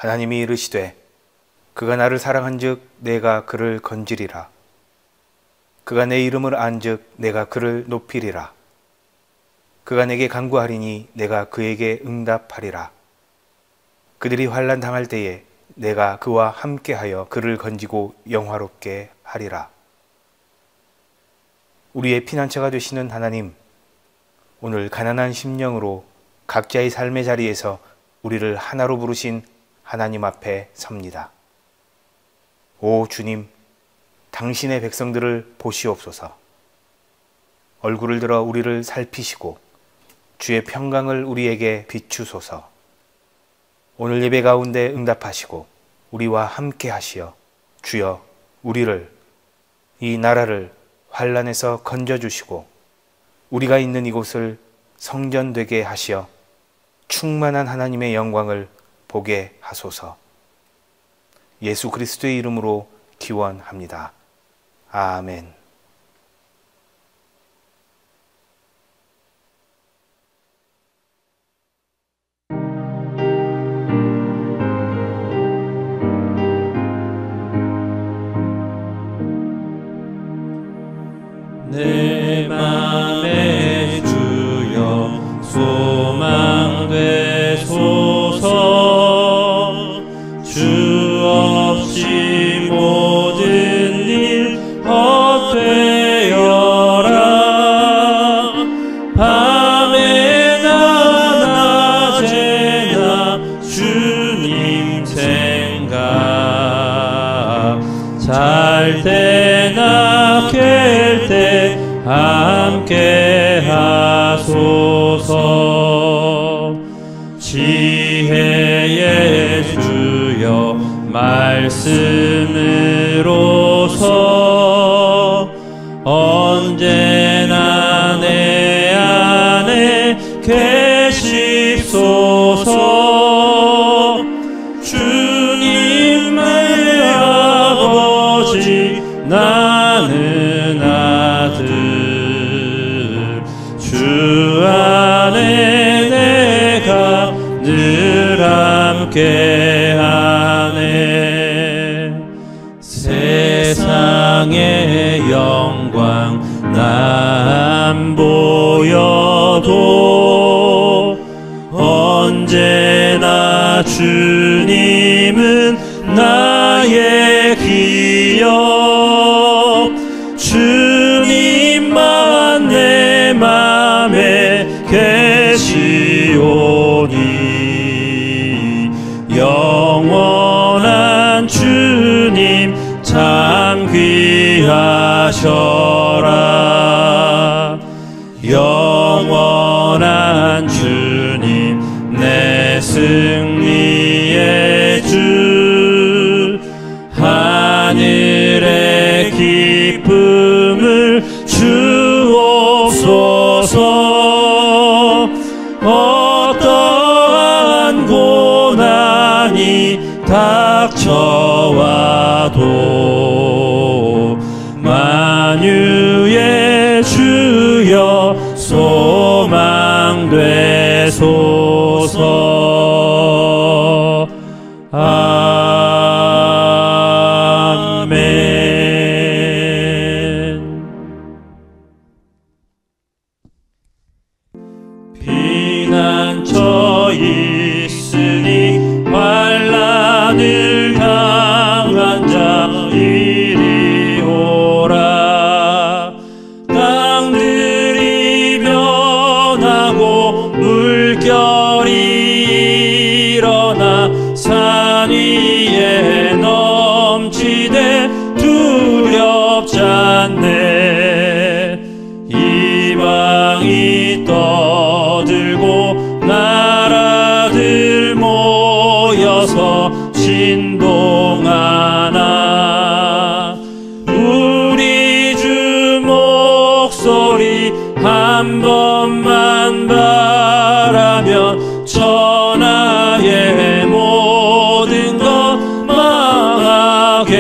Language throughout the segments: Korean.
하나님이 이르시되 그가 나를 사랑한즉 내가 그를 건지리라. 그가 내 이름을 안즉 내가 그를 높이리라. 그가 내게 간구하리니 내가 그에게 응답하리라. 그들이 환난 당할 때에 내가 그와 함께하여 그를 건지고 영화롭게 하리라. 우리의 피난처가 되시는 하나님, 오늘 가난한 심령으로 각자의 삶의 자리에서 우리를 하나로 부르신 하나님 앞에 섭니다. 오 주님, 당신의 백성들을 보시옵소서. 얼굴을 들어 우리를 살피시고 주의 평강을 우리에게 비추소서. 오늘 예배 가운데 응답하시고 우리와 함께 하시어 주여 우리를, 이 나라를 환난에서 건져주시고 우리가 있는 이곳을 성전 되게 하시어 충만한 하나님의 영광을 보게 하소서. 예수 그리스도의 이름으로 기원합니다. 아멘. 내 맘에 주여 소망 되소서. 주 없이 모든 일 헛되어라. 밤에나 낮에나 주님 생각, 잘 때나 깰 때 함께 하소서. 지혜의 주여 말씀으로서 언제나 내 안에 계십소서. 주님의 아버지 나는 아들, 주 안에 내가 늘 함께하네. 세상의 영광 나 안 보여도 언제나 주님은 나의 기억. 주님만 내 맘에 계시오니 영원한 주님 참 귀하셔라. 영원한 주님 내 승리의 주, 하늘의 기쁨을 주옵소서. 어떠한 고난이 닥쳐와도 만유의 주여 소망 되소서. 아멘. 피난처 있으니 환난을 당한 자 이리 오라. 땅들이 변하고 물결이 일어나 산 위에 넘치되 두렵지 않네. 이방이 떠들고 나라들 모여서 진동하나. 우리 주 목소리 한 번만 바라면 천하의 모든 것 망하겠네.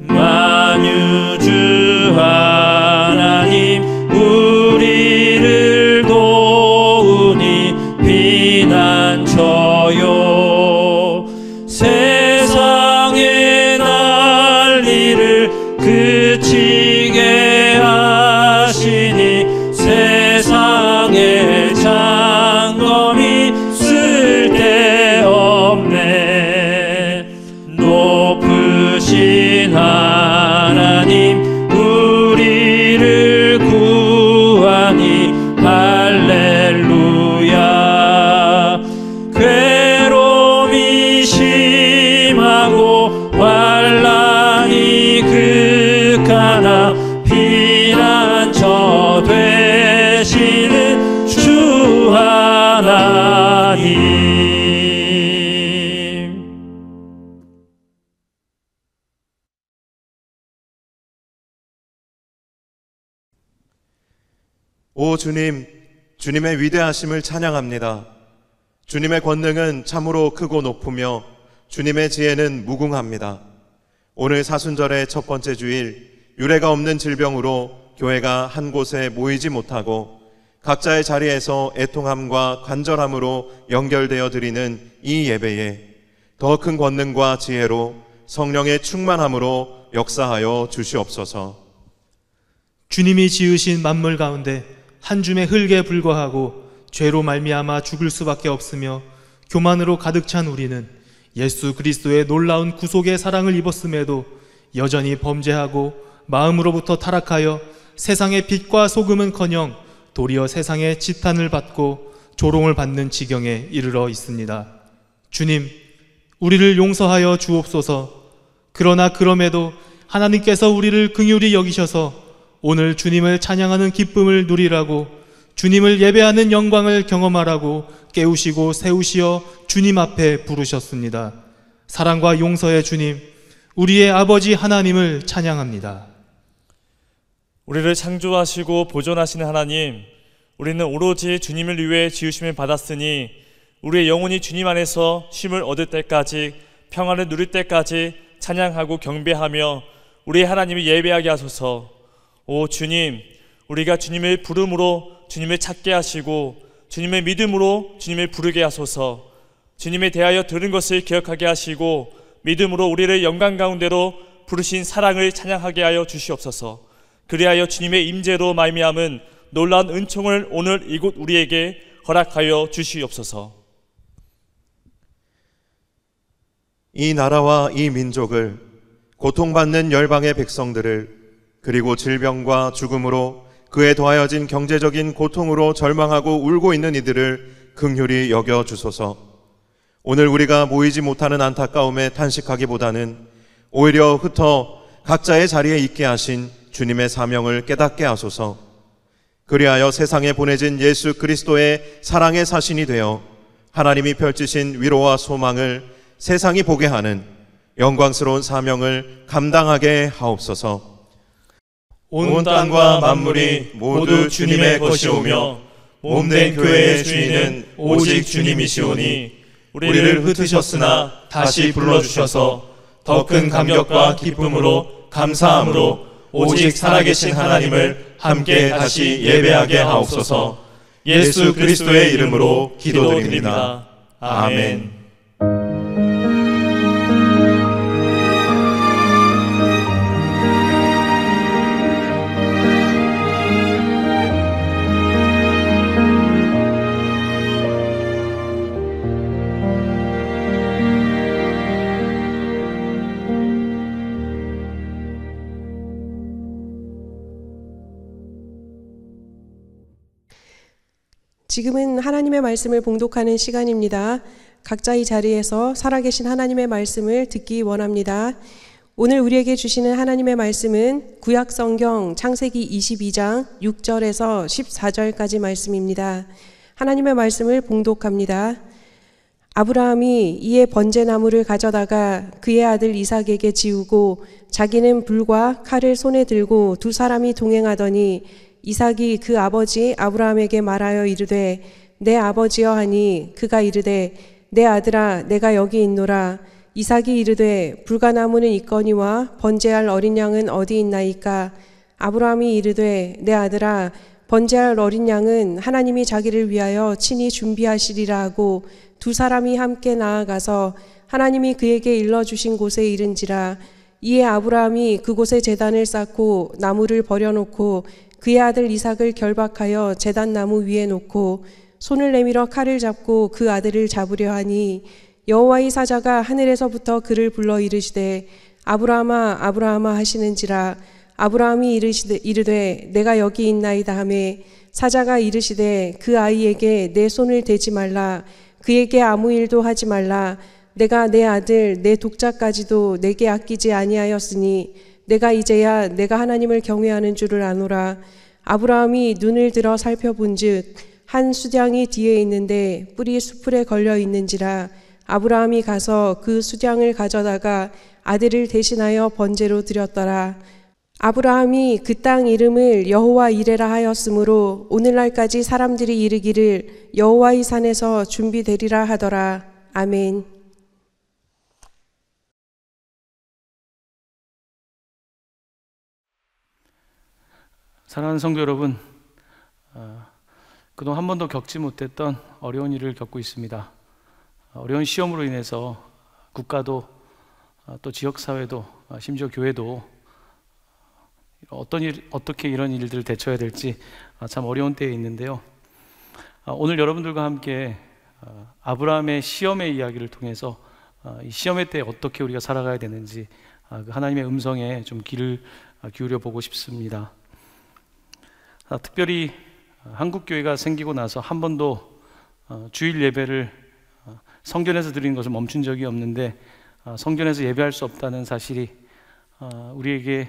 만유주 하나님 우리를 도우니 피난처요 오 주님, 주님의 위대하심을 찬양합니다. 주님의 권능은 참으로 크고 높으며 주님의 지혜는 무궁합니다. 오늘 사순절의 첫 번째 주일, 유례가 없는 질병으로 교회가 한 곳에 모이지 못하고 각자의 자리에서 애통함과 간절함으로 연결되어 드리는 이 예배에 더 큰 권능과 지혜로 성령의 충만함으로 역사하여 주시옵소서. 주님이 지으신 만물 가운데 한 줌의 흙에 불과하고 죄로 말미암아 죽을 수밖에 없으며 교만으로 가득 찬 우리는 예수 그리스도의 놀라운 구속의 사랑을 입었음에도 여전히 범죄하고 마음으로부터 타락하여 세상의 빛과 소금은커녕 도리어 세상의 지탄을 받고 조롱을 받는 지경에 이르러 있습니다. 주님, 우리를 용서하여 주옵소서. 그러나 그럼에도 하나님께서 우리를 긍휼히 여기셔서 오늘 주님을 찬양하는 기쁨을 누리라고, 주님을 예배하는 영광을 경험하라고 깨우시고 세우시어 주님 앞에 부르셨습니다. 사랑과 용서의 주님, 우리의 아버지 하나님을 찬양합니다. 우리를 창조하시고 보존하시는 하나님, 우리는 오로지 주님을 위해 지으심을 받았으니 우리의 영혼이 주님 안에서 쉼을 얻을 때까지, 평안을 누릴 때까지 찬양하고 경배하며 우리의 하나님을 예배하게 하소서. 오 주님, 우리가 주님을 부름으로 주님을 찾게 하시고 주님의 믿음으로 주님을 부르게 하소서. 주님에 대하여 들은 것을 기억하게 하시고 믿음으로 우리를 영광 가운데로 부르신 사랑을 찬양하게 하여 주시옵소서. 그리하여 주님의 임재로 말미암은 놀라운 은총을 오늘 이곳 우리에게 허락하여 주시옵소서. 이 나라와 이 민족을, 고통받는 열방의 백성들을, 그리고 질병과 죽음으로 그에 더하여진 경제적인 고통으로 절망하고 울고 있는 이들을 긍휼히 여겨 주소서. 오늘 우리가 모이지 못하는 안타까움에 탄식하기보다는 오히려 흩어 각자의 자리에 있게 하신 주님의 사명을 깨닫게 하소서. 그리하여 세상에 보내진 예수 그리스도의 사랑의 사신이 되어 하나님이 펼치신 위로와 소망을 세상이 보게 하는 영광스러운 사명을 감당하게 하옵소서. 온 땅과 만물이 모두 주님의 것이오며 몸된 교회의 주인은 오직 주님이시오니 우리를 흩으셨으나 다시 불러주셔서 더 큰 감격과 기쁨으로 감사함으로 오직 살아계신 하나님을 함께 다시 예배하게 하옵소서. 예수 그리스도의 이름으로 기도드립니다. 아멘. 지금은 하나님의 말씀을 봉독하는 시간입니다. 각자 이 자리에서 살아계신 하나님의 말씀을 듣기 원합니다. 오늘 우리에게 주시는 하나님의 말씀은 구약성경 창세기 22장 6절에서 14절까지 말씀입니다. 하나님의 말씀을 봉독합니다. 아브라함이 이에 번제나무를 가져다가 그의 아들 이삭에게 지우고 자기는 불과 칼을 손에 들고 두 사람이 동행하더니 이삭이 그 아버지 아브라함에게 말하여 이르되 내 아버지여 하니 그가 이르되 내 아들아 내가 여기 있노라. 이삭이 이르되 불가나무는 있거니와 번제할 어린 양은 어디 있나이까. 아브라함이 이르되 내 아들아 번제할 어린 양은 하나님이 자기를 위하여 친히 준비하시리라 하고 두 사람이 함께 나아가서 하나님이 그에게 일러주신 곳에 이른지라. 이에 아브라함이 그곳에 제단을 쌓고 나무를 버려놓고 그의 아들 이삭을 결박하여 제단 나무 위에 놓고 손을 내밀어 칼을 잡고 그 아들을 잡으려 하니 여호와의 사자가 하늘에서부터 그를 불러 이르시되 아브라함아 아브라함아 하시는지라. 아브라함이 이르되 내가 여기 있나이다 하매 사자가 이르시되 그 아이에게 내 손을 대지 말라. 그에게 아무 일도 하지 말라. 내가 내 아들 내 독자까지도 내게 아끼지 아니하였으니 내가 이제야 내가 하나님을 경외하는 줄을 아노라. 아브라함이 눈을 들어 살펴본즉 한 수량이 뒤에 있는데 뿔이 수풀에 걸려 있는지라. 아브라함이 가서 그 수량을 가져다가 아들을 대신하여 번제로 드렸더라. 아브라함이 그 땅 이름을 여호와 이레라 하였으므로 오늘날까지 사람들이 이르기를 여호와의 산에서 준비되리라 하더라. 아멘. 사랑하는 성도 여러분, 그동안 한 번도 겪지 못했던 어려운 일을 겪고 있습니다. 어려운 시험으로 인해서 국가도 또 지역사회도 심지어 교회도 어떻게 이런 일들을 대처해야 될지 참 어려운 때에 있는데요. 오늘 여러분들과 함께 아브라함의 시험의 이야기를 통해서 이 시험의 때에 어떻게 우리가 살아가야 되는지 그 하나님의 음성에 좀 귀를 기울여 보고 싶습니다. 특별히 한국교회가 생기고 나서 한 번도 주일 예배를 성전에서 드리는 것을 멈춘 적이 없는데 성전에서 예배할 수 없다는 사실이 우리에게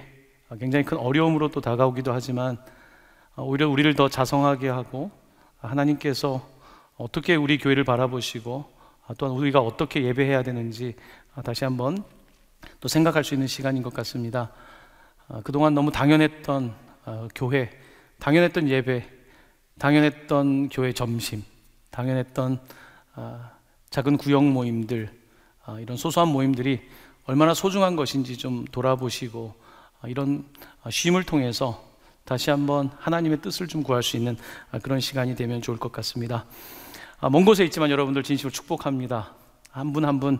굉장히 큰 어려움으로 또 다가오기도 하지만 오히려 우리를 더 자성하게 하고 하나님께서 어떻게 우리 교회를 바라보시고 또한 우리가 어떻게 예배해야 되는지 다시 한번 또 생각할 수 있는 시간인 것 같습니다. 그동안 너무 당연했던 교회, 당연했던 예배, 당연했던 교회 점심, 당연했던 작은 구역 모임들, 이런 소소한 모임들이 얼마나 소중한 것인지 좀 돌아보시고 이런 쉼을 통해서 다시 한번 하나님의 뜻을 좀 구할 수 있는 그런 시간이 되면 좋을 것 같습니다. 먼 곳에 있지만 여러분들 진심으로 축복합니다. 한 분 한 분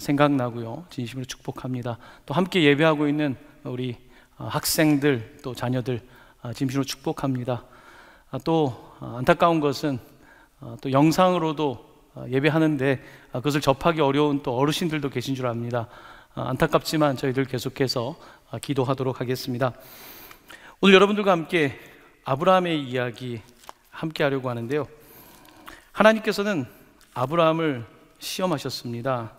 생각나고요, 진심으로 축복합니다. 또 함께 예배하고 있는 우리 학생들 또 자녀들 진심으로 축복합니다. 또 안타까운 것은 또 영상으로도 예배하는데 그것을 접하기 어려운 또 어르신들도 계신 줄 압니다. 안타깝지만 저희들 계속해서 기도하도록 하겠습니다. 오늘 여러분들과 함께 아브라함의 이야기 함께 하려고 하는데요. 하나님께서는 아브라함을 시험하셨습니다.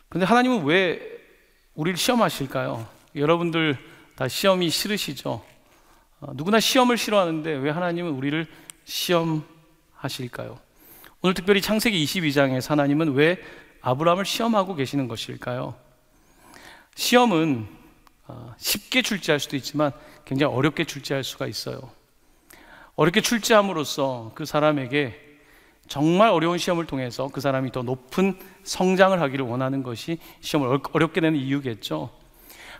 그런데 하나님은 왜 우리를 시험하실까요? 여러분들 다 시험이 싫으시죠? 누구나 시험을 싫어하는데 왜 하나님은 우리를 시험하실까요? 오늘 특별히 창세기 22장에서 하나님은 왜 아브라함을 시험하고 계시는 것일까요? 시험은 쉽게 출제할 수도 있지만 굉장히 어렵게 출제할 수가 있어요. 어렵게 출제함으로써 그 사람에게 정말 어려운 시험을 통해서 그 사람이 더 높은 성장을 하기를 원하는 것이 시험을 어렵게 내는 이유겠죠.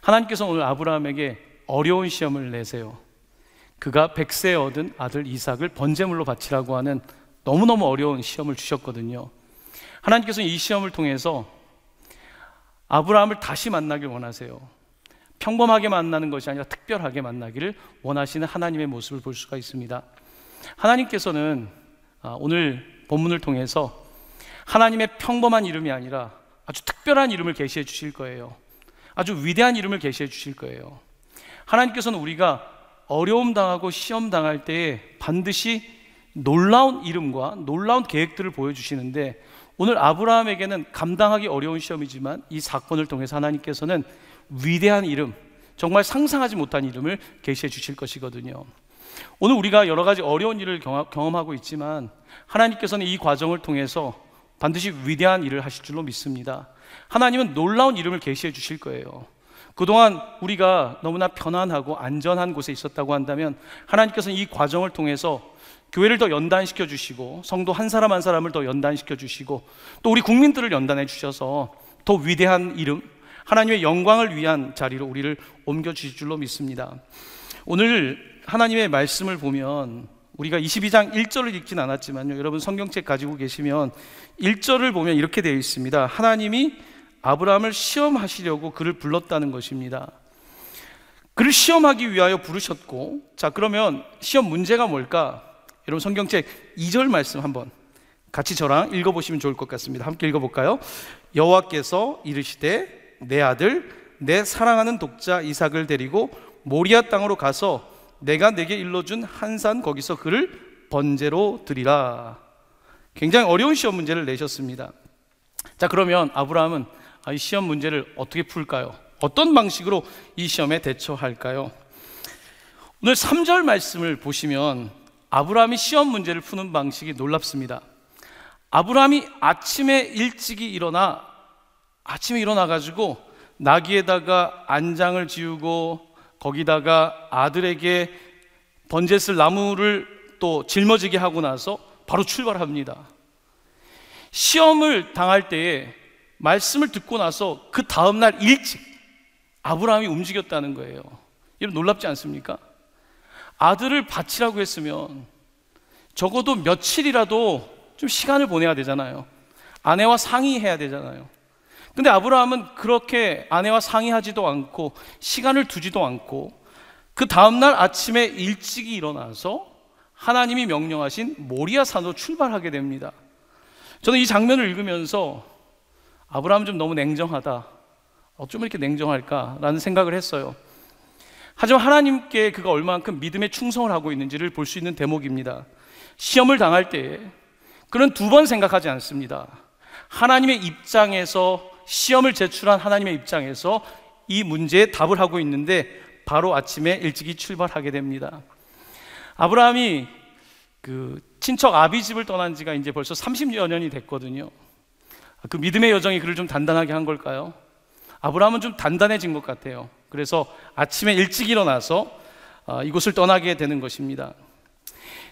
하나님께서 오늘 아브라함에게 어려운 시험을 내세요. 그가 100세에 얻은 아들 이삭을 번제물로 바치라고 하는 너무너무 어려운 시험을 주셨거든요. 하나님께서는 이 시험을 통해서 아브라함을 다시 만나길 원하세요. 평범하게 만나는 것이 아니라 특별하게 만나기를 원하시는 하나님의 모습을 볼 수가 있습니다. 하나님께서는 오늘 본문을 통해서 하나님의 평범한 이름이 아니라 아주 특별한 이름을 계시해 주실 거예요. 아주 위대한 이름을 계시해 주실 거예요. 하나님께서는 우리가 어려움 당하고 시험 당할 때에 반드시 놀라운 이름과 놀라운 계획들을 보여주시는데, 오늘 아브라함에게는 감당하기 어려운 시험이지만 이 사건을 통해서 하나님께서는 위대한 이름, 정말 상상하지 못한 이름을 계시해 주실 것이거든요. 오늘 우리가 여러 가지 어려운 일을 경험하고 있지만 하나님께서는 이 과정을 통해서 반드시 위대한 일을 하실 줄로 믿습니다. 하나님은 놀라운 이름을 계시해 주실 거예요. 그동안 우리가 너무나 편안하고 안전한 곳에 있었다고 한다면 하나님께서는 이 과정을 통해서 교회를 더 연단시켜 주시고 성도 한 사람 한 사람을 더 연단시켜 주시고 또 우리 국민들을 연단해 주셔서 더 위대한 이름, 하나님의 영광을 위한 자리로 우리를 옮겨 주실 줄로 믿습니다. 오늘 하나님의 말씀을 보면 우리가 22장 1절을 읽진 않았지만요, 여러분 성경책 가지고 계시면 1절을 보면 이렇게 되어 있습니다. 하나님이 아브라함을 시험하시려고 그를 불렀다는 것입니다. 그를 시험하기 위하여 부르셨고, 자 그러면 시험 문제가 뭘까? 여러분 성경책 2절 말씀 한번 같이 저랑 읽어보시면 좋을 것 같습니다. 함께 읽어볼까요? 여호와께서 이르시되 내 아들 내 사랑하는 독자 이삭을 데리고 모리아 땅으로 가서 내가 내게 일러준 한 산 거기서 그를 번제로 드리라. 굉장히 어려운 시험 문제를 내셨습니다. 자 그러면 아브라함은 이 시험 문제를 어떻게 풀까요? 어떤 방식으로 이 시험에 대처할까요? 오늘 3절 말씀을 보시면 아브라함이 시험 문제를 푸는 방식이 놀랍습니다. 아브라함이 아침에 일찍이 일어나가지고 나귀에다가 안장을 지우고 거기다가 아들에게 번제 쓸 나무를 또 짊어지게 하고 나서 바로 출발합니다. 시험을 당할 때에 말씀을 듣고 나서 그 다음날 일찍 아브라함이 움직였다는 거예요. 여러분 놀랍지 않습니까? 아들을 바치라고 했으면 적어도 며칠이라도 좀 시간을 보내야 되잖아요. 아내와 상의해야 되잖아요. 근데 아브라함은 그렇게 아내와 상의하지도 않고 시간을 두지도 않고 그 다음날 아침에 일찍이 일어나서 하나님이 명령하신 모리아 산으로 출발하게 됩니다. 저는 이 장면을 읽으면서 아브라함은 좀 너무 냉정하다, 어쩜 이렇게 냉정할까라는 생각을 했어요. 하지만 하나님께 그가 얼마만큼 믿음에 충성을 하고 있는지를 볼 수 있는 대목입니다. 시험을 당할 때에 그는 두 번 생각하지 않습니다. 하나님의 입장에서, 시험을 제출한 하나님의 입장에서 이 문제에 답을 하고 있는데 바로 아침에 일찍이 출발하게 됩니다. 아브라함이 그 친척 아비 집을 떠난 지가 이제 벌써 30여 년이 됐거든요. 그 믿음의 여정이 그를 좀 단단하게 한 걸까요? 아브라함은 좀 단단해진 것 같아요. 그래서 아침에 일찍 일어나서 이곳을 떠나게 되는 것입니다.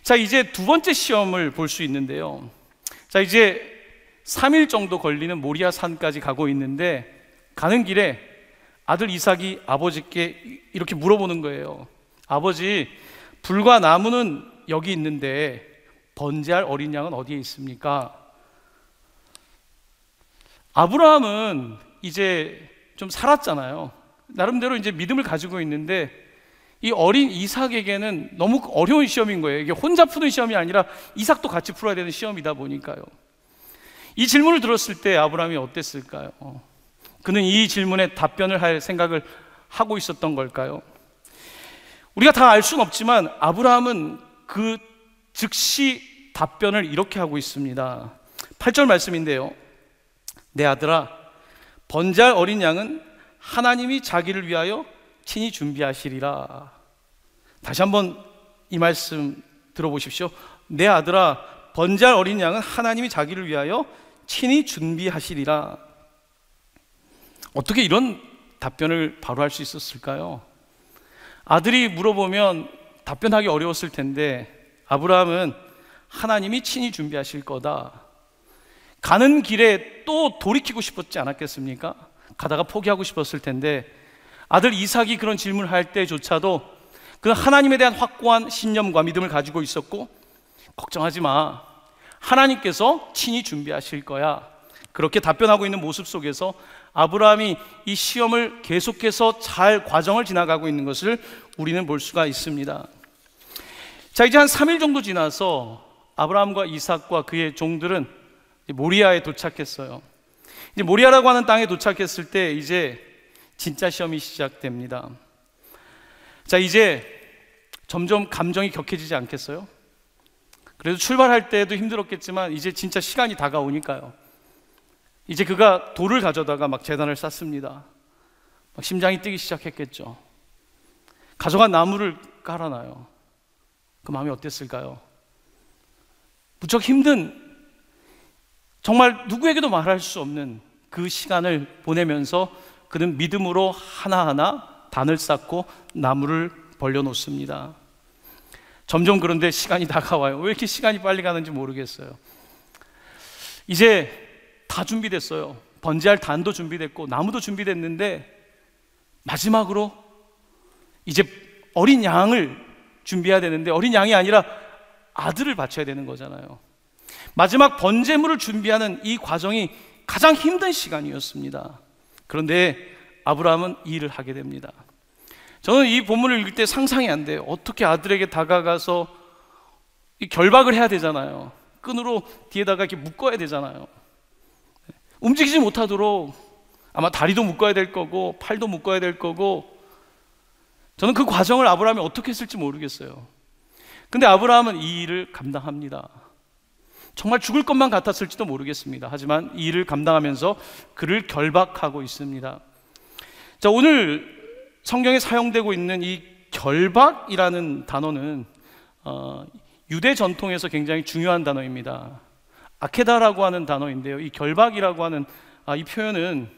자, 이제 두 번째 시험을 볼 수 있는데요. 자, 이제 3일 정도 걸리는 모리아 산까지 가고 있는데 가는 길에 아들 이삭이 아버지께 이렇게 물어보는 거예요. 아버지, 불과 나무는 여기 있는데 번제할 어린 양은 어디에 있습니까? 아브라함은 이제 좀 살았잖아요. 나름대로 이제 믿음을 가지고 있는데 이 어린 이삭에게는 너무 어려운 시험인 거예요. 이게 혼자 푸는 시험이 아니라 이삭도 같이 풀어야 되는 시험이다 보니까요. 이 질문을 들었을 때 아브라함이 어땠을까요? 그는 이 질문에 답변을 할 생각을 하고 있었던 걸까요? 우리가 다 알 수는 없지만 아브라함은 그 즉시 답변을 이렇게 하고 있습니다. 8절 말씀인데요. 내 아들아, 번제할 어린 양은 하나님이 자기를 위하여 친히 준비하시리라. 다시 한번 이 말씀 들어보십시오. 내 아들아, 번제할 어린 양은 하나님이 자기를 위하여 친히 준비하시리라. 어떻게 이런 답변을 바로 할 수 있었을까요? 아들이 물어보면 답변하기 어려웠을 텐데 아브라함은 하나님이 친히 준비하실 거다. 가는 길에 또 돌이키고 싶었지 않았겠습니까? 가다가 포기하고 싶었을 텐데 아들 이삭이 그런 질문을 할 때조차도 그는 하나님에 대한 확고한 신념과 믿음을 가지고 있었고, 걱정하지 마, 하나님께서 친히 준비하실 거야, 그렇게 답변하고 있는 모습 속에서 아브라함이 이 시험을 계속해서 잘 과정을 지나가고 있는 것을 우리는 볼 수가 있습니다. 자, 이제 한 3일 정도 지나서 아브라함과 이삭과 그의 종들은 모리아에 도착했어요. 이제 모리아라고 하는 땅에 도착했을 때 이제 진짜 시험이 시작됩니다. 자, 이제 점점 감정이 격해지지 않겠어요? 그래도 출발할 때도 힘들었겠지만 이제 진짜 시간이 다가오니까요. 이제 그가 돌을 가져다가 막 제단을 쌓습니다. 막 심장이 뛰기 시작했겠죠. 가져간 나무를 깔아놔요. 그 마음이 어땠을까요? 무척 힘든, 정말 누구에게도 말할 수 없는 그 시간을 보내면서 그는 믿음으로 하나하나 단을 쌓고 나무를 벌려놓습니다. 점점 그런데 시간이 다가와요. 왜 이렇게 시간이 빨리 가는지 모르겠어요. 이제 다 준비됐어요. 번제할 단도 준비됐고 나무도 준비됐는데 마지막으로 이제 어린 양을 준비해야 되는데 어린 양이 아니라 아들을 바쳐야 되는 거잖아요. 마지막 번제물을 준비하는 이 과정이 가장 힘든 시간이었습니다. 그런데 아브라함은 이 일을 하게 됩니다. 저는 이 본문을 읽을 때 상상이 안 돼요. 어떻게 아들에게 다가가서 이 결박을 해야 되잖아요. 끈으로 뒤에다가 이렇게 묶어야 되잖아요. 움직이지 못하도록 아마 다리도 묶어야 될 거고 팔도 묶어야 될 거고, 저는 그 과정을 아브라함이 어떻게 했을지 모르겠어요. 근데 아브라함은 이 일을 감당합니다. 정말 죽을 것만 같았을지도 모르겠습니다. 하지만 이 일을 감당하면서 그를 결박하고 있습니다. 자, 오늘 성경에 사용되고 있는 이 결박이라는 단어는 유대 전통에서 굉장히 중요한 단어입니다. 아케다라고 하는 단어인데요, 이 결박이라고 하는 이 표현은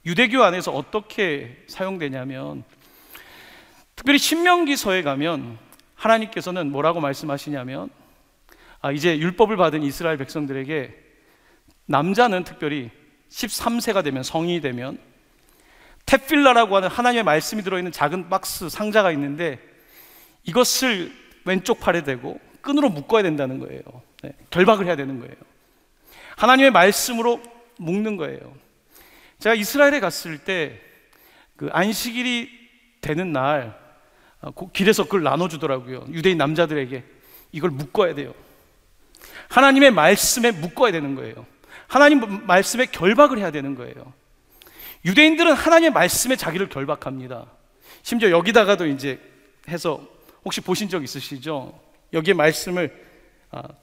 유대교 안에서 어떻게 사용되냐면, 특별히 신명기서에 가면 하나님께서는 뭐라고 말씀하시냐면, 이제 율법을 받은 이스라엘 백성들에게 남자는 특별히 13세가 되면, 성인이 되면 테필라라고 하는 하나님의 말씀이 들어있는 작은 박스, 상자가 있는데 이것을 왼쪽 팔에 대고 끈으로 묶어야 된다는 거예요. 결박을 해야 되는 거예요. 하나님의 말씀으로 묶는 거예요. 제가 이스라엘에 갔을 때 그 안식일이 되는 날 길에서 그걸 나눠주더라고요. 유대인 남자들에게 이걸 묶어야 돼요. 하나님의 말씀에 묶어야 되는 거예요. 하나님 말씀에 결박을 해야 되는 거예요. 유대인들은 하나님의 말씀에 자기를 결박합니다. 심지어 여기다가도 이제 해서, 혹시 보신 적 있으시죠? 여기에 말씀을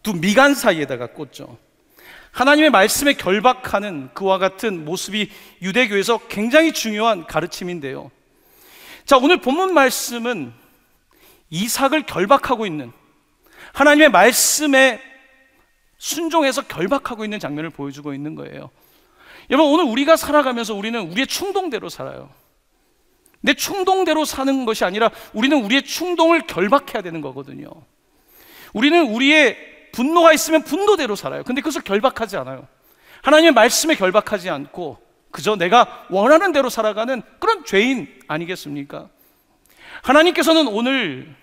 두 미간 사이에다가 꽂죠. 하나님의 말씀에 결박하는 그와 같은 모습이 유대교에서 굉장히 중요한 가르침인데요. 자, 오늘 본문 말씀은 이삭을 결박하고 있는, 하나님의 말씀에 순종해서 결박하고 있는 장면을 보여주고 있는 거예요. 여러분, 오늘 우리가 살아가면서 우리는 우리의 충동대로 살아요. 내 충동대로 사는 것이 아니라 우리는 우리의 충동을 결박해야 되는 거거든요. 우리는 우리의 분노가 있으면 분노대로 살아요. 근데 그것을 결박하지 않아요. 하나님의 말씀에 결박하지 않고 그저 내가 원하는 대로 살아가는 그런 죄인 아니겠습니까? 하나님께서는 오늘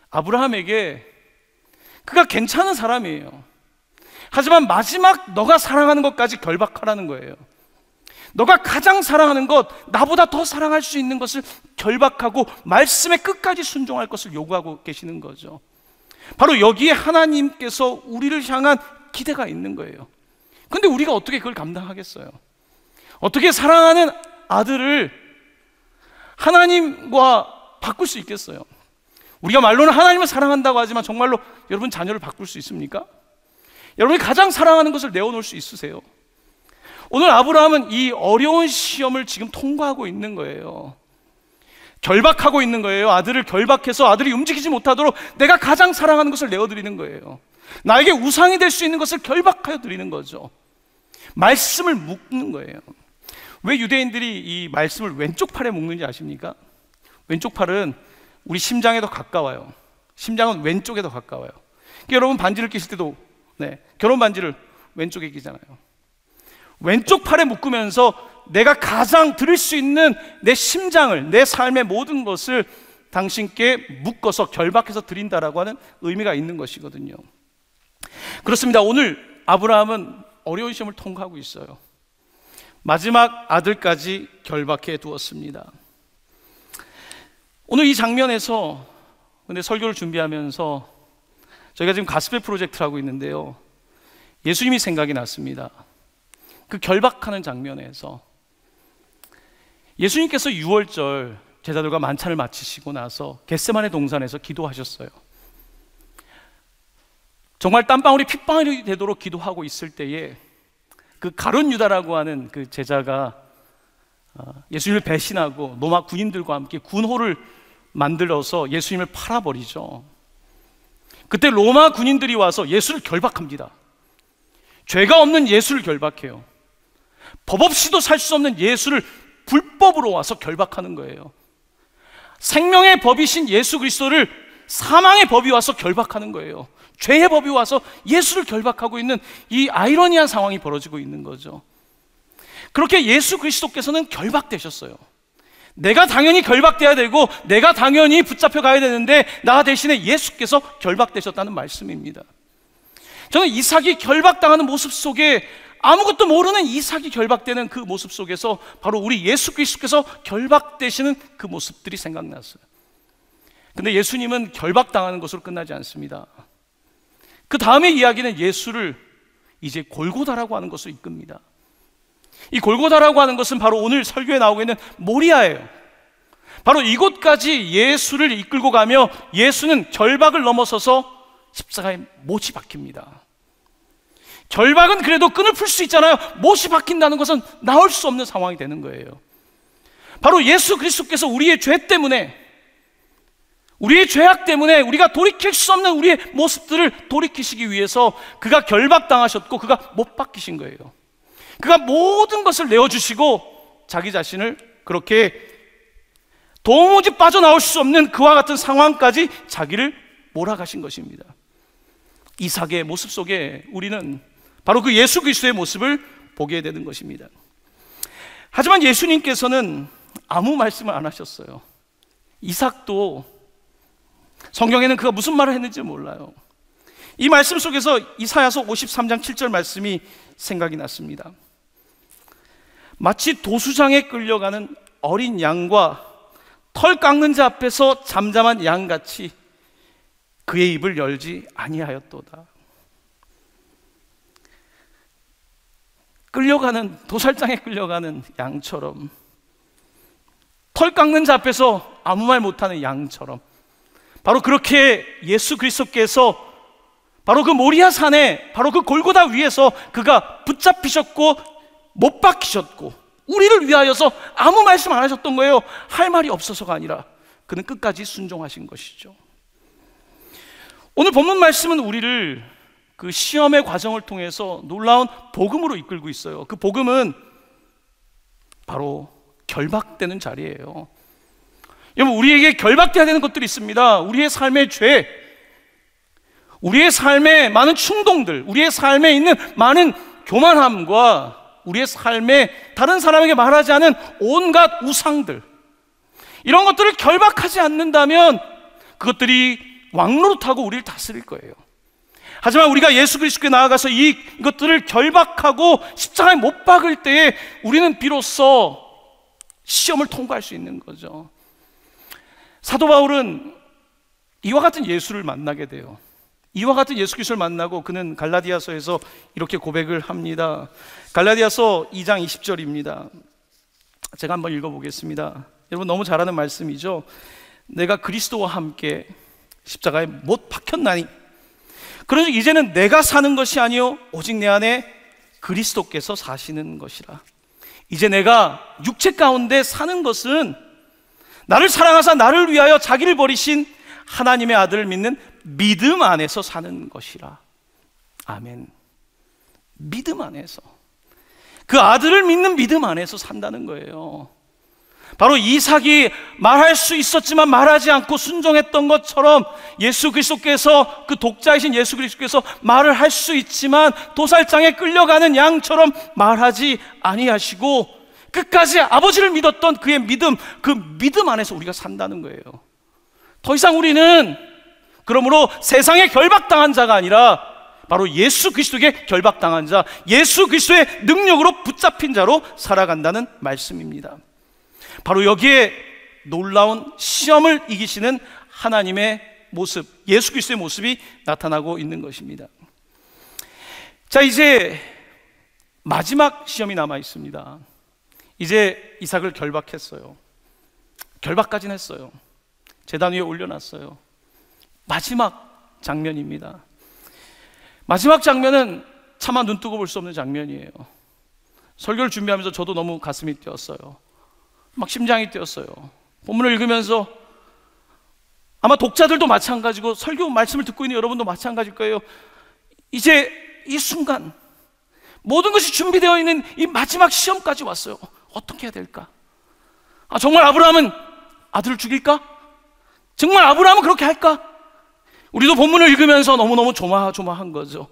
아브라함에게, 그가 괜찮은 사람이에요. 하지만 마지막 너가 사랑하는 것까지 결박하라는 거예요. 너가 가장 사랑하는 것, 나보다 더 사랑할 수 있는 것을 결박하고 말씀에 끝까지 순종할 것을 요구하고 계시는 거죠. 바로 여기에 하나님께서 우리를 향한 기대가 있는 거예요. 근데 우리가 어떻게 그걸 감당하겠어요? 어떻게 사랑하는 아들을 하나님과 바꿀 수 있겠어요? 우리가 말로는 하나님을 사랑한다고 하지만 정말로 여러분 자녀를 바꿀 수 있습니까? 여러분이 가장 사랑하는 것을 내어놓을 수 있으세요? 오늘 아브라함은 이 어려운 시험을 지금 통과하고 있는 거예요. 결박하고 있는 거예요. 아들을 결박해서 아들이 움직이지 못하도록 내가 가장 사랑하는 것을 내어드리는 거예요. 나에게 우상이 될 수 있는 것을 결박하여 드리는 거죠. 말씀을 묶는 거예요. 왜 유대인들이 이 말씀을 왼쪽 팔에 묶는지 아십니까? 왼쪽 팔은 우리 심장에 더 가까워요. 심장은 왼쪽에 더 가까워요. 여러분 반지를 끼실 때도 결혼 반지를 왼쪽에 끼잖아요. 왼쪽 팔에 묶으면서 내가 가장 드릴 수 있는 내 심장을, 내 삶의 모든 것을 당신께 묶어서 결박해서 드린다라고 하는 의미가 있는 것이거든요. 그렇습니다. 오늘 아브라함은 어려운 시험을 통과하고 있어요. 마지막 아들까지 결박해 두었습니다. 오늘 이 장면에서 근데 설교를 준비하면서 저희가 지금 가스펠 프로젝트를 하고 있는데요, 예수님이 생각이 났습니다. 그 결박하는 장면에서 예수님께서 6월절 제자들과 만찬을 마치시고 나서 겟세마네 동산에서 기도하셨어요. 정말 땀방울이 핏방울이 되도록 기도하고 있을 때에 그 가룟 유다라고 하는 그 제자가 예수님을 배신하고 로마 군인들과 함께 군호를 만들어서 예수님을 팔아버리죠. 그때 로마 군인들이 와서 예수를 결박합니다. 죄가 없는 예수를 결박해요. 법 없이도 살 수 없는 예수를 불법으로 와서 결박하는 거예요. 생명의 법이신 예수 그리스도를 사망의 법이 와서 결박하는 거예요. 죄의 법이 와서 예수를 결박하고 있는 이 아이러니한 상황이 벌어지고 있는 거죠. 그렇게 예수 그리스도께서는 결박되셨어요. 내가 당연히 결박돼야 되고 내가 당연히 붙잡혀 가야 되는데 나 대신에 예수께서 결박되셨다는 말씀입니다. 저는 이삭이 결박당하는 모습 속에, 아무것도 모르는 이삭이 결박되는 그 모습 속에서 바로 우리 예수 그리스도께서 결박되시는 그 모습들이 생각났어요. 근데 예수님은 결박당하는 것으로 끝나지 않습니다. 그 다음의 이야기는 예수를 이제 골고다라고 하는 것으로 이끕니다. 이 골고다라고 하는 것은 바로 오늘 설교에 나오고 있는 모리아예요. 바로 이곳까지 예수를 이끌고 가며 예수는 결박을 넘어서서 십자가에 못이 박힙니다. 결박은 그래도 끈을 풀 수 있잖아요. 못이 박힌다는 것은 나올 수 없는 상황이 되는 거예요. 바로 예수 그리스도께서 우리의 죄 때문에, 우리의 죄악 때문에 우리가 돌이킬 수 없는 우리의 모습들을 돌이키시기 위해서 그가 결박당하셨고 그가 못 박히신 거예요. 그가 모든 것을 내어주시고 자기 자신을 그렇게 도무지 빠져나올 수 없는 그와 같은 상황까지 자기를 몰아가신 것입니다. 이삭의 모습 속에 우리는 바로 그 예수 그리스도의 모습을 보게 되는 것입니다. 하지만 예수님께서는 아무 말씀을 안 하셨어요. 이삭도 성경에는 그가 무슨 말을 했는지 몰라요. 이 말씀 속에서 이사야서 53장 7절 말씀이 생각이 났습니다. 마치 도수장에 끌려가는 어린 양과 털 깎는 자 앞에서 잠잠한 양같이 그의 입을 열지 아니하였도다. 끌려가는, 도살장에 끌려가는 양처럼, 털 깎는 자 앞에서 아무 말 못하는 양처럼, 바로 그렇게 예수 그리스도께서 바로 그 모리아 산에, 바로 그 골고다 위에서 그가 붙잡히셨고 못 박히셨고 우리를 위하여서 아무 말씀 안 하셨던 거예요. 할 말이 없어서가 아니라 그는 끝까지 순종하신 것이죠. 오늘 본문 말씀은 우리를 그 시험의 과정을 통해서 놀라운 복음으로 이끌고 있어요. 그 복음은 바로 결박되는 자리예요. 여러분, 우리에게 결박돼야 되는 것들이 있습니다. 우리의 삶의 죄, 우리의 삶의 많은 충동들, 우리의 삶에 있는 많은 교만함과 우리의 삶에 다른 사람에게 말하지 않은 온갖 우상들, 이런 것들을 결박하지 않는다면 그것들이 왕노릇하고 우리를 다스릴 거예요. 하지만 우리가 예수 그리스도께 나아가서 이것들을 결박하고 십자가에 못 박을 때에 우리는 비로소 시험을 통과할 수 있는 거죠. 사도 바울은 이와 같은 예수를 만나게 돼요. 이와 같은 예수 그리스도를 만나고 그는 갈라디아서에서 이렇게 고백을 합니다. 갈라디아서 2장 20절입니다. 제가 한번 읽어보겠습니다. 여러분, 너무 잘 아는 말씀이죠. 내가 그리스도와 함께 십자가에 못 박혔나니 그러니 이제는 내가 사는 것이 아니요 오직 내 안에 그리스도께서 사시는 것이라. 이제 내가 육체 가운데 사는 것은 나를 사랑하사 나를 위하여 자기를 버리신 하나님의 아들을 믿는 믿음 안에서 사는 것이라. 아멘. 믿음 안에서, 그 아들을 믿는 믿음 안에서 산다는 거예요. 바로 이삭이 말할 수 있었지만 말하지 않고 순종했던 것처럼 예수 그리스도께서, 그 독자이신 예수 그리스도께서 말을 할 수 있지만 도살장에 끌려가는 양처럼 말하지 아니하시고 끝까지 아버지를 믿었던 그의 믿음, 그 믿음 안에서 우리가 산다는 거예요. 더 이상 우리는 그러므로 세상에 결박당한 자가 아니라 바로 예수 그리스도에게 결박당한 자, 예수 그리스도의 능력으로 붙잡힌 자로 살아간다는 말씀입니다. 바로 여기에 놀라운 시험을 이기시는 하나님의 모습, 예수 그리스도의 모습이 나타나고 있는 것입니다. 자, 이제 마지막 시험이 남아 있습니다. 이제 이삭을 결박했어요. 결박까지는 했어요. 제단 위에 올려놨어요. 마지막 장면입니다. 마지막 장면은 차마 눈뜨고 볼 수 없는 장면이에요. 설교를 준비하면서 저도 너무 가슴이 뛰었어요. 막 심장이 뛰었어요. 본문을 읽으면서 아마 독자들도 마찬가지고 설교 말씀을 듣고 있는 여러분도 마찬가지일 거예요. 이제 이 순간 모든 것이 준비되어 있는 이 마지막 시험까지 왔어요. 어떻게 해야 될까? 정말 아브라함은 아들을 죽일까? 정말 아브라함은 그렇게 할까? 우리도 본문을 읽으면서 너무너무 조마조마한 거죠.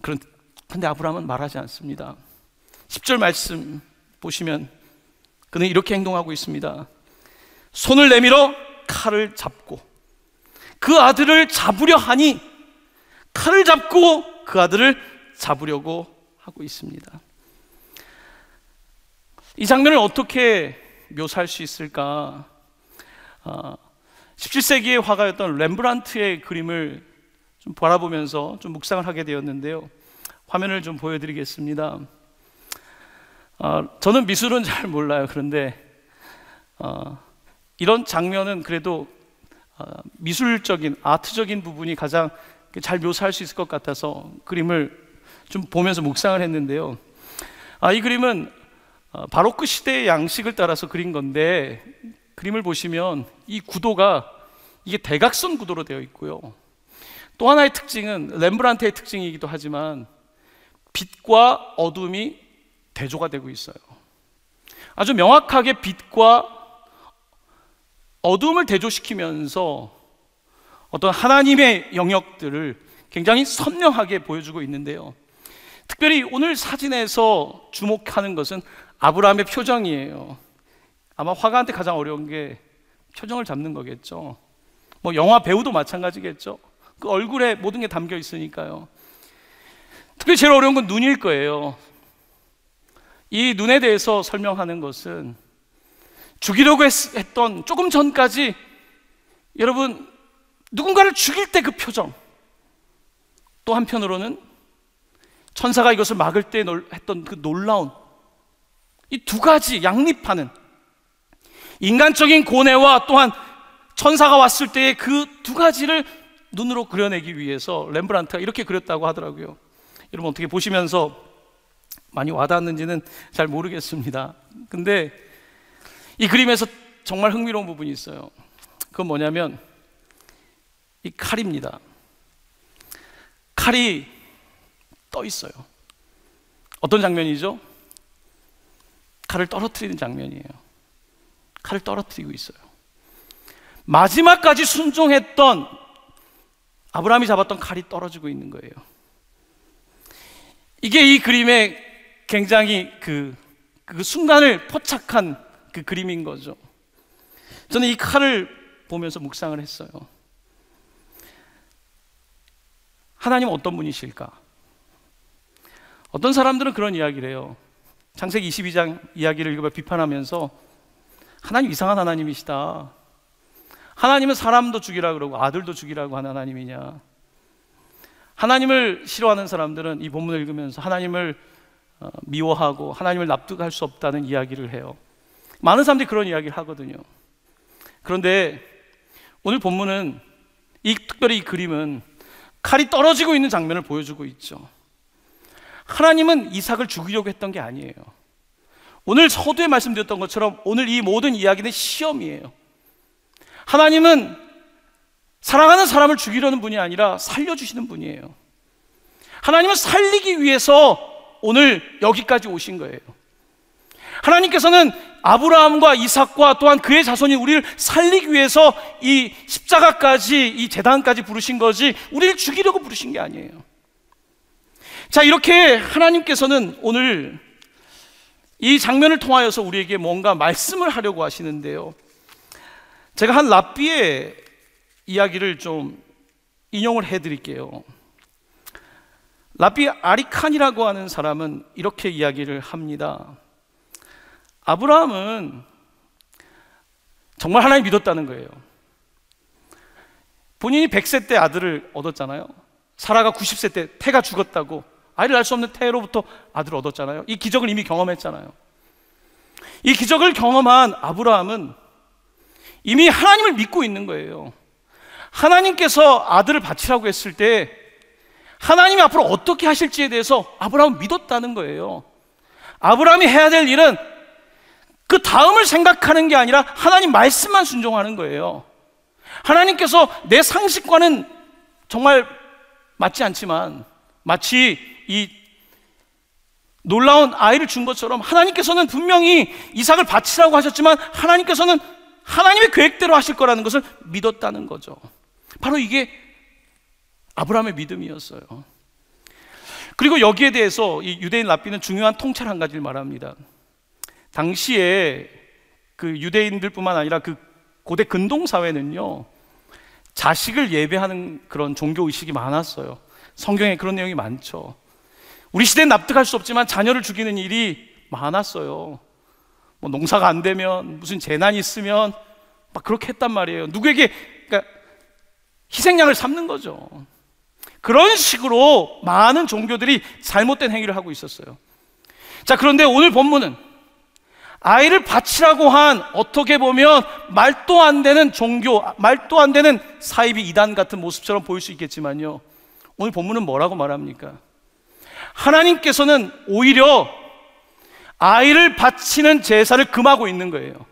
그런데 아브라함은 말하지 않습니다. 10절 말씀 보시면 그는 이렇게 행동하고 있습니다. 손을 내밀어 칼을 잡고 그 아들을 잡으려 하니 칼을 잡고 그 아들을 잡으려고 하고 있습니다. 이 장면을 어떻게 묘사할 수 있을까? 17세기의 화가였던 렘브란트의 그림을 좀 바라보면서 좀 묵상을 하게 되었는데요. 화면을 좀 보여드리겠습니다. 저는 미술은 잘 몰라요. 그런데 이런 장면은 그래도 미술적인, 아트적인 부분이 가장 잘 묘사할 수 있을 것 같아서 그림을 좀 보면서 묵상을 했는데요. 이 그림은 바로크 시대의 양식을 따라서 그린 건데, 그림을 보시면 이 구도가 이게 대각선 구도로 되어 있고요. 또 하나의 특징은 렘브란트의 특징이기도 하지만 빛과 어둠이 대조가 되고 있어요. 아주 명확하게 빛과 어둠을 대조시키면서 어떤 하나님의 영역들을 굉장히 선명하게 보여주고 있는데요. 특별히 오늘 사진에서 주목하는 것은 아브라함의 표정이에요. 아마 화가한테 가장 어려운 게 표정을 잡는 거겠죠. 뭐 영화 배우도 마찬가지겠죠. 그 얼굴에 모든 게 담겨 있으니까요. 특별히 제일 어려운 건 눈일 거예요. 이 눈에 대해서 설명하는 것은 죽이려고 했던 조금 전까지 여러분 누군가를 죽일 때 그 표정, 또 한편으로는 천사가 이것을 막을 때 했던 그 놀라운 이 두 가지 양립하는 인간적인 고뇌와 또한 천사가 왔을 때의 그 두 가지를 눈으로 그려내기 위해서 렘브란트가 이렇게 그렸다고 하더라고요. 여러분 어떻게 보시면서 많이 와닿았는지는 잘 모르겠습니다. 근데 이 그림에서 정말 흥미로운 부분이 있어요. 그건 뭐냐면 이 칼입니다. 칼이 떠 있어요. 어떤 장면이죠? 칼을 떨어뜨리는 장면이에요. 칼을 떨어뜨리고 있어요. 마지막까지 순종했던 아브라함이 잡았던 칼이 떨어지고 있는 거예요. 이게 이 그림의 굉장히 그 순간을 포착한 그 그림인 거죠. 저는 이 칼을 보면서 묵상을 했어요. 하나님은 어떤 분이실까? 어떤 사람들은 그런 이야기를 해요. 창세기 22장 이야기를 읽어 비판하면서 하나님 이상한 하나님이시다. 하나님은 사람도 죽이라 그러고 아들도 죽이라고 하는 하나님이냐. 하나님을 싫어하는 사람들은 이 본문을 읽으면서 하나님을 미워하고 하나님을 납득할 수 없다는 이야기를 해요. 많은 사람들이 그런 이야기를 하거든요. 그런데 오늘 본문은 특별히 이 그림은 칼이 떨어지고 있는 장면을 보여주고 있죠. 하나님은 이삭을 죽이려고 했던 게 아니에요. 오늘 서두에 말씀드렸던 것처럼 오늘 이 모든 이야기는 시험이에요. 하나님은 사랑하는 사람을 죽이려는 분이 아니라 살려주시는 분이에요. 하나님은 살리기 위해서 오늘 여기까지 오신 거예요. 하나님께서는 아브라함과 이삭과 또한 그의 자손인 우리를 살리기 위해서 이 십자가까지, 이 제단까지 부르신 거지 우리를 죽이려고 부르신 게 아니에요. 자, 이렇게 하나님께서는 오늘 이 장면을 통하여서 우리에게 뭔가 말씀을 하려고 하시는데요. 제가 한 랍비의 이야기를 좀 인용을 해드릴게요. 랍비 아리칸이라고 하는 사람은 이렇게 이야기를 합니다. 아브라함은 정말 하나님 믿었다는 거예요. 본인이 100세 때 아들을 얻었잖아요. 사라가 90세 때 태가 죽었다고 아이를 낳을 수 없는 태로부터 아들을 얻었잖아요. 이 기적을 이미 경험했잖아요. 이 기적을 경험한 아브라함은 이미 하나님을 믿고 있는 거예요. 하나님께서 아들을 바치라고 했을 때 하나님이 앞으로 어떻게 하실지에 대해서 아브라함은 믿었다는 거예요. 아브라함이 해야 될 일은 그 다음을 생각하는 게 아니라 하나님 말씀만 순종하는 거예요. 하나님께서 내 상식과는 정말 맞지 않지만 마치 이 놀라운 아이를 준 것처럼 하나님께서는 분명히 이삭을 바치라고 하셨지만 하나님께서는 하나님의 계획대로 하실 거라는 것을 믿었다는 거죠. 바로 이게 아브라함의 믿음이었어요. 그리고 여기에 대해서 이 유대인 랍비는 중요한 통찰 한 가지를 말합니다. 당시에 그 유대인들뿐만 아니라 그 고대 근동 사회는요, 자식을 예배하는 그런 종교 의식이 많았어요. 성경에 그런 내용이 많죠. 우리 시대는 납득할 수 없지만 자녀를 죽이는 일이 많았어요. 뭐 농사가 안 되면, 무슨 재난이 있으면 막 그렇게 했단 말이에요. 누구에게 그러니까 희생양을 삼는 거죠. 그런 식으로 많은 종교들이 잘못된 행위를 하고 있었어요. 자, 그런데 오늘 본문은 아이를 바치라고 한 어떻게 보면 말도 안 되는 종교, 말도 안 되는 사이비 이단 같은 모습처럼 보일 수 있겠지만요, 오늘 본문은 뭐라고 말합니까? 하나님께서는 오히려 아이를 바치는 제사를 금하고 있는 거예요.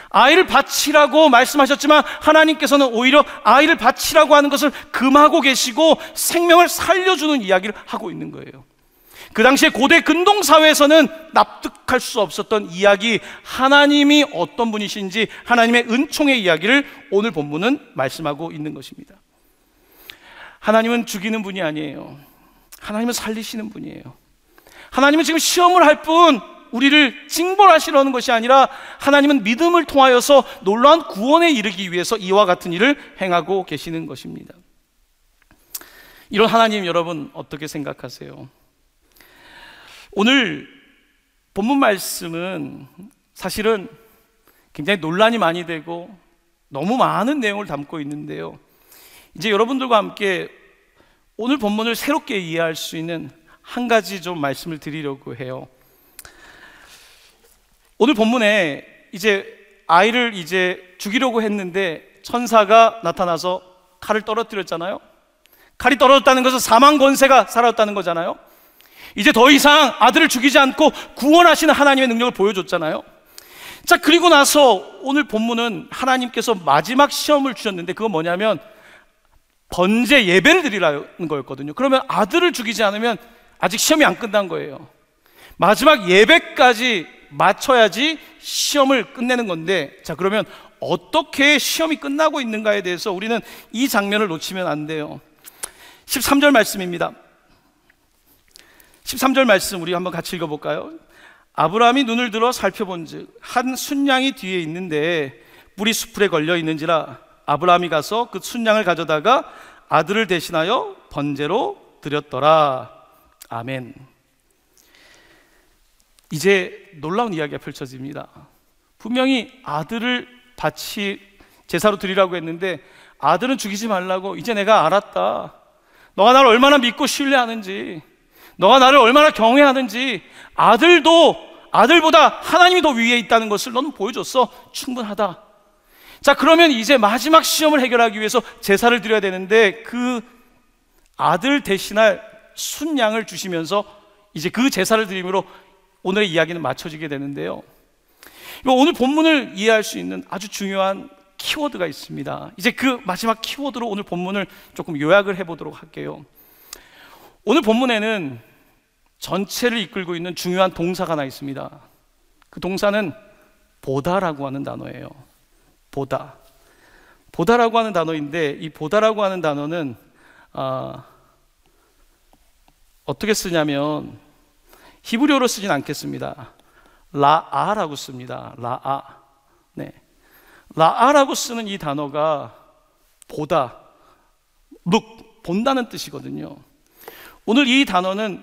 아이를 바치라고 말씀하셨지만 하나님께서는 오히려 아이를 바치라고 하는 것을 금하고 계시고 생명을 살려주는 이야기를 하고 있는 거예요. 그 당시에 고대 근동 사회에서는 납득할 수 없었던 이야기, 하나님이 어떤 분이신지 하나님의 은총의 이야기를 오늘 본문은 말씀하고 있는 것입니다. 하나님은 죽이는 분이 아니에요. 하나님은 살리시는 분이에요. 하나님은 지금 시험을 할 뿐 우리를 징벌하시려는 것이 아니라 하나님은 믿음을 통하여서 놀라운 구원에 이르기 위해서 이와 같은 일을 행하고 계시는 것입니다. 이런 하나님 여러분 어떻게 생각하세요? 오늘 본문 말씀은 사실은 굉장히 논란이 많이 되고 너무 많은 내용을 담고 있는데요, 이제 여러분들과 함께 오늘 본문을 새롭게 이해할 수 있는 한 가지 좀 말씀을 드리려고 해요. 오늘 본문에 이제 아이를 이제 죽이려고 했는데 천사가 나타나서 칼을 떨어뜨렸잖아요. 칼이 떨어졌다는 것은 사망 권세가 사라졌다는 거잖아요. 이제 더 이상 아들을 죽이지 않고 구원하시는 하나님의 능력을 보여줬잖아요. 자, 그리고 나서 오늘 본문은 하나님께서 마지막 시험을 주셨는데 그건 뭐냐면 번제 예배를 드리라는 거였거든요. 그러면 아들을 죽이지 않으면 아직 시험이 안 끝난 거예요. 마지막 예배까지 마쳐야지 시험을 끝내는 건데, 자, 그러면 어떻게 시험이 끝나고 있는가에 대해서 우리는 이 장면을 놓치면 안 돼요. 13절 말씀입니다. 13절 말씀 우리 한번 같이 읽어볼까요? 아브라함이 눈을 들어 살펴본즉 한 순양이 뒤에 있는데 뿔이 수풀에 걸려 있는지라 아브라함이 가서 그 순양을 가져다가 아들을 대신하여 번제로 드렸더라. 아멘. 이제 놀라운 이야기가 펼쳐집니다. 분명히 아들을 바치 제사로 드리라고 했는데 아들은 죽이지 말라고, 이제 내가 알았다. 너가 나를 얼마나 믿고 신뢰하는지, 너가 나를 얼마나 경외하는지, 아들보다 하나님이 더 위에 있다는 것을 너는 보여줬어. 충분하다. 자, 그러면 이제 마지막 시험을 해결하기 위해서 제사를 드려야 되는데 그 아들 대신할 순양을 주시면서 이제 그 제사를 드림으로 오늘의 이야기는 마쳐지게 되는데요, 오늘 본문을 이해할 수 있는 아주 중요한 키워드가 있습니다. 이제 그 마지막 키워드로 오늘 본문을 조금 요약을 해보도록 할게요. 오늘 본문에는 전체를 이끌고 있는 중요한 동사가 하나 있습니다. 그 동사는 보다라고 하는 단어예요. 보다라고 하는 단어인데, 이 보다라고 하는 단어는 어떻게 쓰냐면 히브리어로 쓰진 않겠습니다. 라아라고 씁니다. 라아. 네. 라아라고 쓰는 이 단어가 보다, look, 본다는 뜻이거든요. 오늘 이 단어는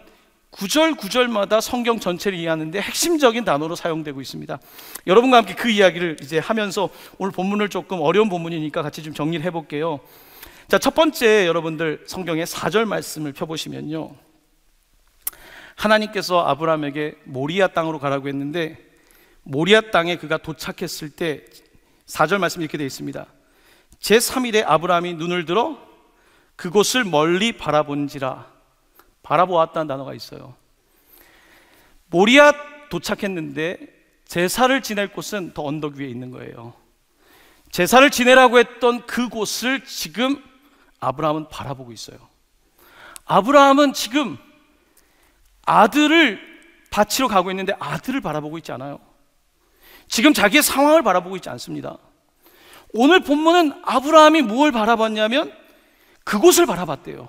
구절마다 성경 전체를 이해하는데 핵심적인 단어로 사용되고 있습니다. 여러분과 함께 그 이야기를 이제 하면서 오늘 본문을 조금 어려운 본문이니까 같이 좀 정리를 해볼게요. 자, 첫 번째 여러분들 성경의 4절 말씀을 펴보시면요, 하나님께서 아브라함에게 모리아 땅으로 가라고 했는데 모리아 땅에 그가 도착했을 때 4절 말씀이 이렇게 되어 있습니다. 제3일에 아브라함이 눈을 들어 그곳을 멀리 바라본지라. 바라보았다는 단어가 있어요. 모리아 도착했는데 제사를 지낼 곳은 더 언덕 위에 있는 거예요. 제사를 지내라고 했던 그곳을 지금 아브라함은 바라보고 있어요. 아브라함은 지금 아들을 바치러 가고 있는데 아들을 바라보고 있지 않아요. 지금 자기의 상황을 바라보고 있지 않습니다. 오늘 본문은 아브라함이 무엇을 바라봤냐면 그곳을 바라봤대요.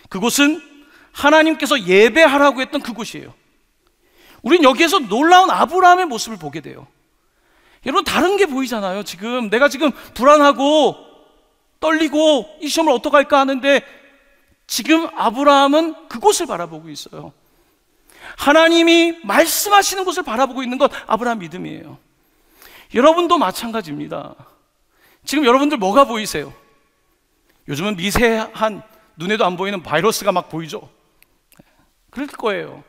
그곳은 하나님께서 예배하라고 했던 그곳이에요. 우린 여기에서 놀라운 아브라함의 모습을 보게 돼요. 여러분, 다른 게 보이잖아요. 지금 내가 지금 불안하고 떨리고 이 시험을 어떡할까 하는데 지금 아브라함은 그곳을 바라보고 있어요. 하나님이 말씀하시는 곳을 바라보고 있는 것, 아브라함 믿음이에요. 여러분도 마찬가지입니다. 지금 여러분들 뭐가 보이세요? 요즘은 미세한 눈에도 안 보이는 바이러스가 막 보이죠? 그럴 거예요.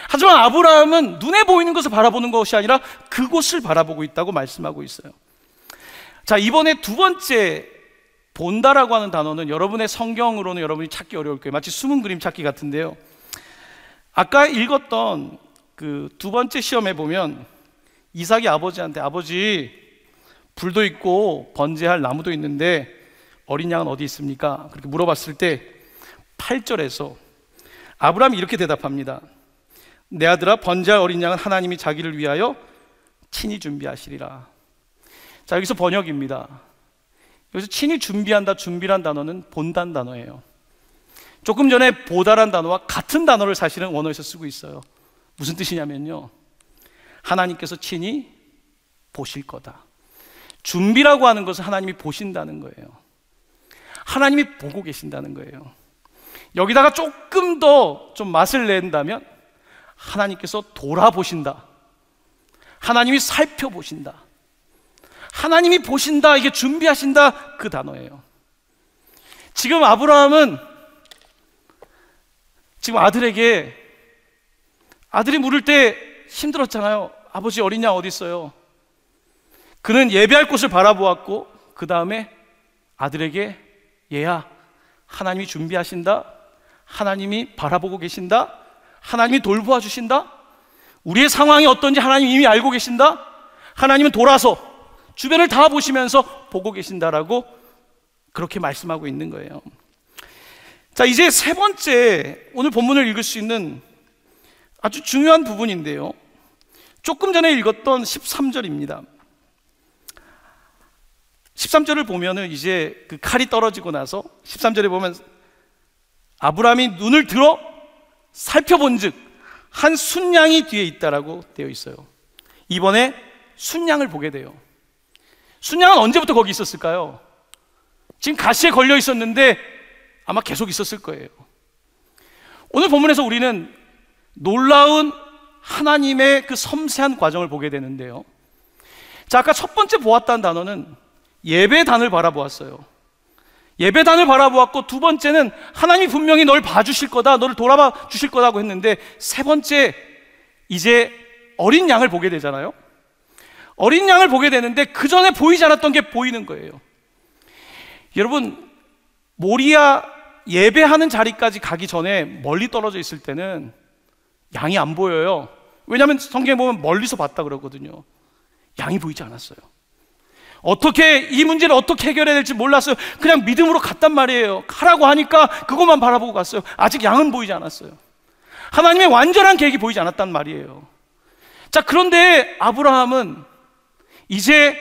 하지만 아브라함은 눈에 보이는 것을 바라보는 것이 아니라 그곳을 바라보고 있다고 말씀하고 있어요. 자, 이번에 두 번째 본다라고 하는 단어는 여러분의 성경으로는 여러분이 찾기 어려울 거예요. 마치 숨은 그림 찾기 같은데요, 아까 읽었던 그 두 번째 시험에 보면 이삭이 아버지한테 아버지, 불도 있고 번제할 나무도 있는데 어린 양은 어디 있습니까? 그렇게 물어봤을 때 8절에서 아브라함이 이렇게 대답합니다. 내 아들아 번제할 어린 양은 하나님이 자기를 위하여 친히 준비하시리라. 자, 여기서 번역입니다. 여기서 친히 준비한다, 준비란 단어는 본단 단어예요. 조금 전에 보다란 단어와 같은 단어를 사실은 원어에서 쓰고 있어요. 무슨 뜻이냐면요, 하나님께서 친히 보실 거다. 준비라고 하는 것은 하나님이 보신다는 거예요. 하나님이 보고 계신다는 거예요. 여기다가 조금 더 좀 맛을 낸다면 하나님께서 돌아보신다, 하나님이 살펴보신다, 하나님이 보신다, 이게 준비하신다, 그 단어예요. 지금 아브라함은 지금 아들에게, 아들이 물을 때 힘들었잖아요. 아버지 어린 양 어디 있어요? 그는 예배할 곳을 바라보았고 그 다음에 아들에게, 얘야, 하나님이 준비하신다, 하나님이 바라보고 계신다, 하나님이 돌보아 주신다, 우리의 상황이 어떤지 하나님 이미 알고 계신다, 하나님은 돌아서 주변을 다 보시면서 보고 계신다라고 그렇게 말씀하고 있는 거예요. 자, 이제 세 번째 오늘 본문을 읽을 수 있는 아주 중요한 부분인데요, 조금 전에 읽었던 13절입니다. 13절을 보면은 이제 그 칼이 떨어지고 나서 13절에 보면 아브라함이 눈을 들어 살펴본즉 한 순양이 뒤에 있다라고 되어 있어요. 이번에 순양을 보게 돼요. 순양은 언제부터 거기 있었을까요? 지금 가시에 걸려 있었는데 아마 계속 있었을 거예요. 오늘 본문에서 우리는 놀라운 하나님의 그 섬세한 과정을 보게 되는데요, 자, 아까 첫 번째 보았다는 단어는 예배단을 바라보았어요. 예배단을 바라보았고, 두 번째는 하나님이 분명히 널 봐주실 거다, 너를 돌아봐 주실 거다고 했는데, 세 번째 이제 어린 양을 보게 되잖아요. 어린 양을 보게 되는데 그 전에 보이지 않았던 게 보이는 거예요. 여러분, 모리아 예배하는 자리까지 가기 전에 멀리 떨어져 있을 때는 양이 안 보여요. 왜냐하면 성경에 보면 멀리서 봤다 그러거든요. 양이 보이지 않았어요. 어떻게 이 문제를 어떻게 해결해야 될지 몰랐어요. 그냥 믿음으로 갔단 말이에요. 가라고 하니까 그것만 바라보고 갔어요. 아직 양은 보이지 않았어요. 하나님의 완전한 계획이 보이지 않았단 말이에요. 자, 그런데 아브라함은 이제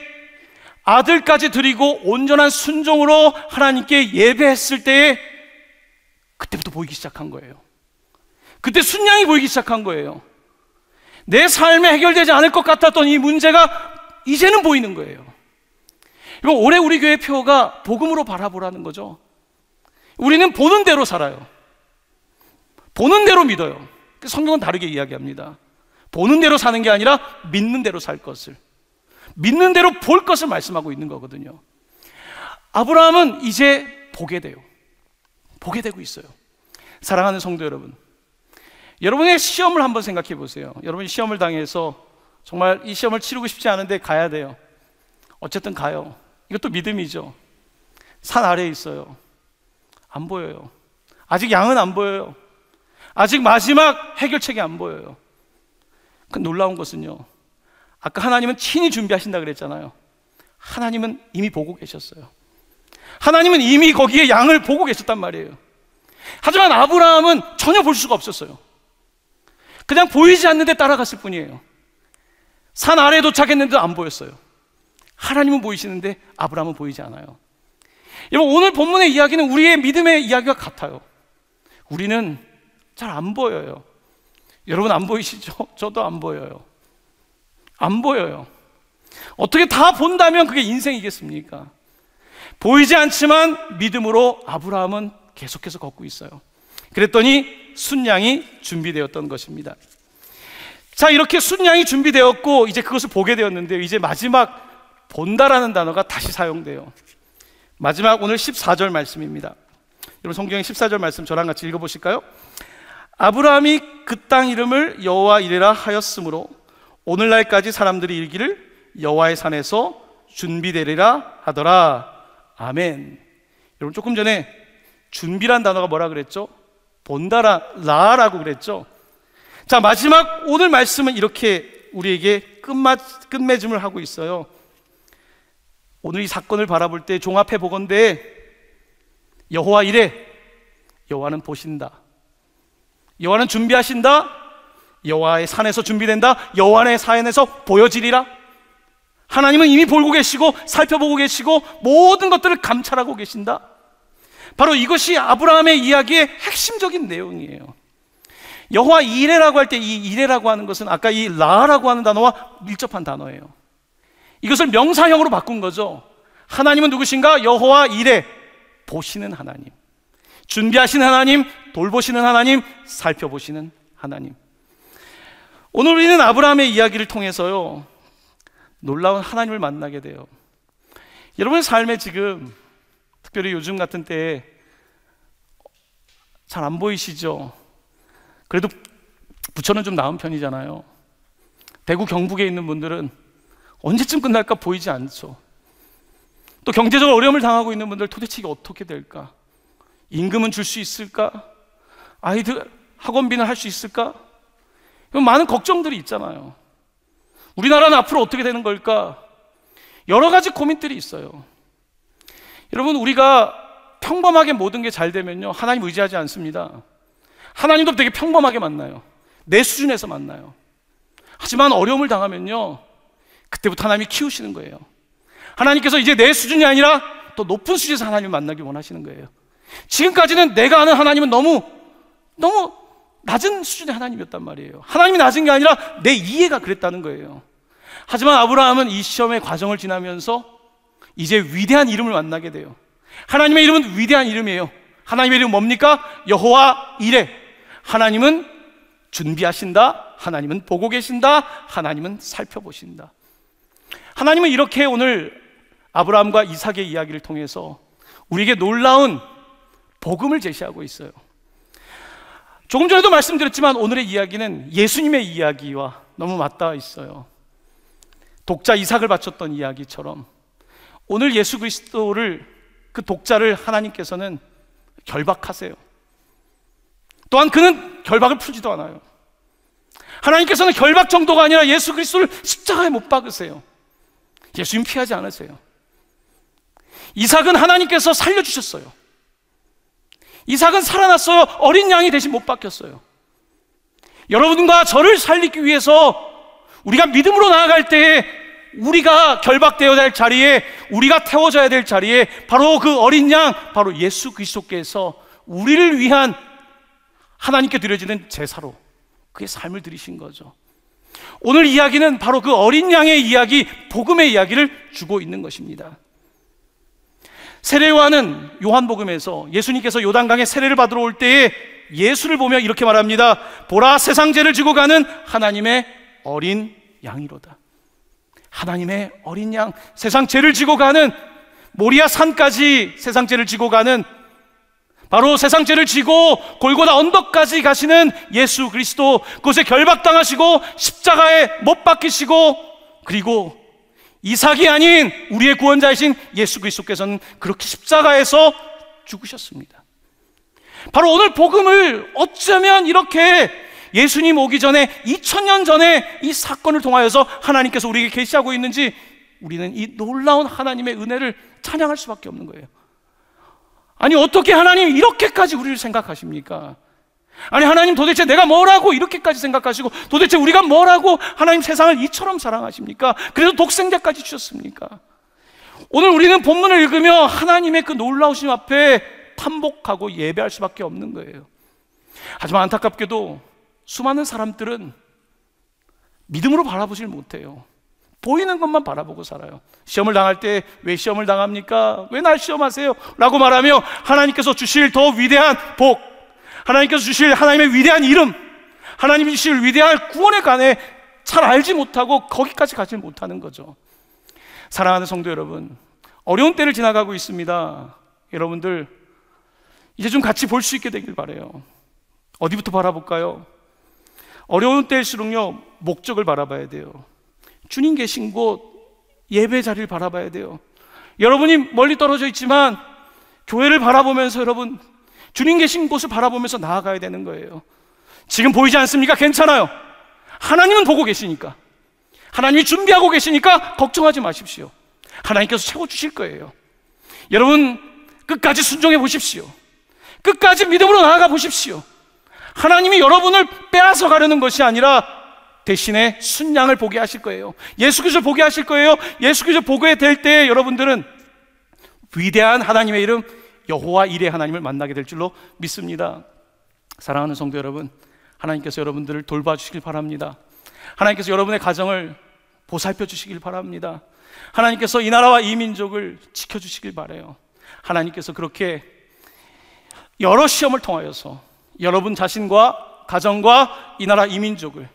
아들까지 드리고 온전한 순종으로 하나님께 예배했을 때에 그때부터 보이기 시작한 거예요. 그때 순양이 보이기 시작한 거예요. 내 삶에 해결되지 않을 것 같았던 이 문제가 이제는 보이는 거예요. 이거 올해 우리 교회 표가 복음으로 바라보라는 거죠. 우리는 보는 대로 살아요. 보는 대로 믿어요. 성경은 다르게 이야기합니다. 보는 대로 사는 게 아니라 믿는 대로 살 것을, 믿는 대로 볼 것을 말씀하고 있는 거거든요. 아브라함은 이제 보게 돼요. 보게 되고 있어요. 사랑하는 성도 여러분, 여러분의 시험을 한번 생각해 보세요. 여러분이 시험을 당해서 정말 이 시험을 치르고 싶지 않은데 가야 돼요. 어쨌든 가요. 이것도 믿음이죠. 산 아래에 있어요. 안 보여요. 아직 양은 안 보여요. 아직 마지막 해결책이 안 보여요. 그 놀라운 것은요, 아까 하나님은 친히 준비하신다 그랬잖아요. 하나님은 이미 보고 계셨어요. 하나님은 이미 거기에 양을 보고 계셨단 말이에요. 하지만 아브라함은 전혀 볼 수가 없었어요. 그냥 보이지 않는데 따라갔을 뿐이에요. 산 아래에 도착했는데도 안 보였어요. 하나님은 보이시는데 아브라함은 보이지 않아요. 여러분, 오늘 본문의 이야기는 우리의 믿음의 이야기와 같아요. 우리는 잘 안 보여요. 여러분 안 보이시죠? 저도 안 보여요. 안 보여요. 어떻게 다 본다면 그게 인생이겠습니까? 보이지 않지만 믿음으로 아브라함은 계속해서 걷고 있어요. 그랬더니 순양이 준비되었던 것입니다. 자, 이렇게 순양이 준비되었고 이제 그것을 보게 되었는데요, 이제 마지막 본다라는 단어가 다시 사용돼요. 마지막 오늘 14절 말씀입니다. 여러분 성경의 14절 말씀 저랑 같이 읽어보실까요? 아브라함이 그 땅 이름을 여호와 이레라 하였으므로 오늘날까지 사람들이 이르기를 여호와의 산에서 준비되리라 하더라. 아멘. 여러분 조금 전에 준비란 단어가 뭐라 그랬죠? 본다라고 그랬죠? 자, 마지막 오늘 말씀은 이렇게 우리에게 끝맺음을 하고 있어요. 오늘 이 사건을 바라볼 때 종합해 보건대 여호와 이래, 여호와는 보신다, 여호와는 준비하신다, 여호와의 산에서 준비된다. 여호와의 산에서 보여지리라. 하나님은 이미 보고 계시고 살펴보고 계시고 모든 것들을 감찰하고 계신다. 바로 이것이 아브라함의 이야기의 핵심적인 내용이에요. 여호와 이레라고 할 때 이 이레라고 하는 것은 아까 이 라라고 하는 단어와 밀접한 단어예요. 이것을 명사형으로 바꾼 거죠. 하나님은 누구신가? 여호와 이레, 보시는 하나님, 준비하시는 하나님, 돌보시는 하나님, 살펴보시는 하나님. 오늘 우리는 아브라함의 이야기를 통해서요, 놀라운 하나님을 만나게 돼요. 여러분의 삶에 지금 특별히 요즘 같은 때에 잘 안 보이시죠? 그래도 부천은 좀 나은 편이잖아요. 대구 경북에 있는 분들은 언제쯤 끝날까 보이지 않죠. 또 경제적으로 어려움을 당하고 있는 분들, 도대체 이게 어떻게 될까? 임금은 줄 수 있을까? 아이들 학원비는 할 수 있을까? 많은 걱정들이 있잖아요. 우리나라는 앞으로 어떻게 되는 걸까? 여러 가지 고민들이 있어요. 여러분, 우리가 평범하게 모든 게 잘 되면요, 하나님 의지하지 않습니다. 하나님도 되게 평범하게 만나요. 내 수준에서 만나요. 하지만 어려움을 당하면요, 그때부터 하나님이 키우시는 거예요. 하나님께서 이제 내 수준이 아니라 더 높은 수준에서 하나님을 만나기 원하시는 거예요. 지금까지는 내가 아는 하나님은 너무 낮은 수준의 하나님이었단 말이에요. 하나님이 낮은 게 아니라 내 이해가 그랬다는 거예요. 하지만 아브라함은 이 시험의 과정을 지나면서 이제 위대한 이름을 만나게 돼요. 하나님의 이름은 위대한 이름이에요. 하나님의 이름은 뭡니까? 여호와 이레. 하나님은 준비하신다. 하나님은 보고 계신다. 하나님은 살펴보신다. 하나님은 이렇게 오늘 아브라함과 이삭의 이야기를 통해서 우리에게 놀라운 복음을 제시하고 있어요. 조금 전에도 말씀드렸지만 오늘의 이야기는 예수님의 이야기와 너무 맞닿아 있어요. 독자 이삭을 바쳤던 이야기처럼 오늘 예수 그리스도를, 그 독자를 하나님께서는 결박하세요. 또한 그는 결박을 풀지도 않아요. 하나님께서는 결박 정도가 아니라 예수 그리스도를 십자가에 못 박으세요. 예수님 피하지 않으세요. 이삭은 하나님께서 살려주셨어요. 이삭은 살아났어요. 어린 양이 대신 못 박혔어요. 여러분과 저를 살리기 위해서 우리가 믿음으로 나아갈 때에 우리가 결박되어야 될 자리에, 우리가 태워져야 될 자리에 바로 그 어린 양, 바로 예수 그리스도께서 우리를 위한 하나님께 드려지는 제사로 그의 삶을 드리신 거죠. 오늘 이야기는 바로 그 어린 양의 이야기, 복음의 이야기를 주고 있는 것입니다. 세례요한은 요한복음에서 예수님께서 요단강에 세례를 받으러 올 때에 예수를 보며 이렇게 말합니다. 보라, 세상 죄를 지고 가는 하나님의 어린 양이로다. 하나님의 어린 양, 세상 죄를 지고 가는, 모리아 산까지 세상 죄를 지고 가는, 바로 세상 죄를 지고 골고다 언덕까지 가시는 예수 그리스도, 그곳에 결박당하시고 십자가에 못 박히시고, 그리고 이삭이 아닌 우리의 구원자이신 예수 그리스도께서는 그렇게 십자가에서 죽으셨습니다. 바로 오늘 복음을 어쩌면 이렇게 예수님 오기 전에 2000년 전에 이 사건을 통하여서 하나님께서 우리에게 계시하고 있는지 우리는 이 놀라운 하나님의 은혜를 찬양할 수밖에 없는 거예요. 아니, 어떻게 하나님 이렇게까지 우리를 생각하십니까? 아니, 하나님 도대체 내가 뭐라고 이렇게까지 생각하시고, 도대체 우리가 뭐라고 하나님 세상을 이처럼 사랑하십니까? 그래서 독생자까지 주셨습니까? 오늘 우리는 본문을 읽으며 하나님의 그 놀라우심 앞에 판복하고 예배할 수밖에 없는 거예요. 하지만 안타깝게도 수많은 사람들은 믿음으로 바라보질 못해요. 보이는 것만 바라보고 살아요. 시험을 당할 때 왜 시험을 당합니까? 왜 날 시험하세요? 라고 말하며 하나님께서 주실 더 위대한 복, 하나님께서 주실 하나님의 위대한 이름, 하나님이 주실 위대한 구원에 관해 잘 알지 못하고 거기까지 가지 못하는 거죠. 사랑하는 성도 여러분, 어려운 때를 지나가고 있습니다. 여러분들 이제 좀 같이 볼 수 있게 되길 바라요. 어디부터 바라볼까요? 어려운 때일수록요, 목적을 바라봐야 돼요. 주님 계신 곳, 예배 자리를 바라봐야 돼요. 여러분이 멀리 떨어져 있지만 교회를 바라보면서 여러분, 주님 계신 곳을 바라보면서 나아가야 되는 거예요. 지금 보이지 않습니까? 괜찮아요. 하나님은 보고 계시니까, 하나님이 준비하고 계시니까 걱정하지 마십시오. 하나님께서 채워주실 거예요. 여러분, 끝까지 순종해 보십시오. 끝까지 믿음으로 나아가 보십시오. 하나님이 여러분을 빼앗아 가려는 것이 아니라 대신에 순양을 보게 하실 거예요. 예수 그리스도를 보게 하실 거예요. 예수 그리스도를 보게 될 때 여러분들은 위대한 하나님의 이름 여호와 이레 하나님을 만나게 될 줄로 믿습니다. 사랑하는 성도 여러분, 하나님께서 여러분들을 돌봐주시길 바랍니다. 하나님께서 여러분의 가정을 보살펴 주시길 바랍니다. 하나님께서 이 나라와 이 민족을 지켜주시길 바라요. 하나님께서 그렇게 여러 시험을 통하여서 여러분 자신과 가정과 이 나라 이 민족을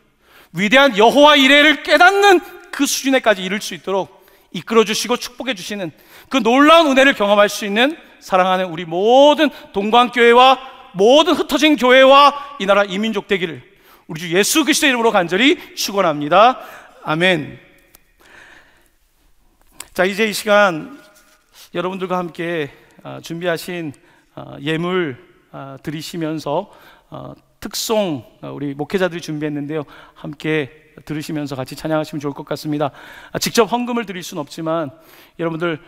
위대한 여호와 이레를 깨닫는 그 수준에까지 이를 수 있도록 이끌어 주시고 축복해 주시는 그 놀라운 은혜를 경험할 수 있는 사랑하는 우리 모든 동방교회와 모든 흩어진 교회와 이 나라 이 민족 되기를 우리 주 예수 그리스도의 이름으로 간절히 축원합니다. 아멘. 자, 이제 이 시간 여러분들과 함께 준비하신 예물 드리시면서 특송 우리 목회자들이 준비했는데요, 함께 들으시면서 같이 찬양하시면 좋을 것 같습니다. 직접 헌금을 드릴 수는 없지만 여러분들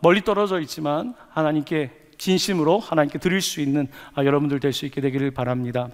멀리 떨어져 있지만 하나님께 진심으로 하나님께 드릴 수 있는 여러분들 될 수 있게 되기를 바랍니다.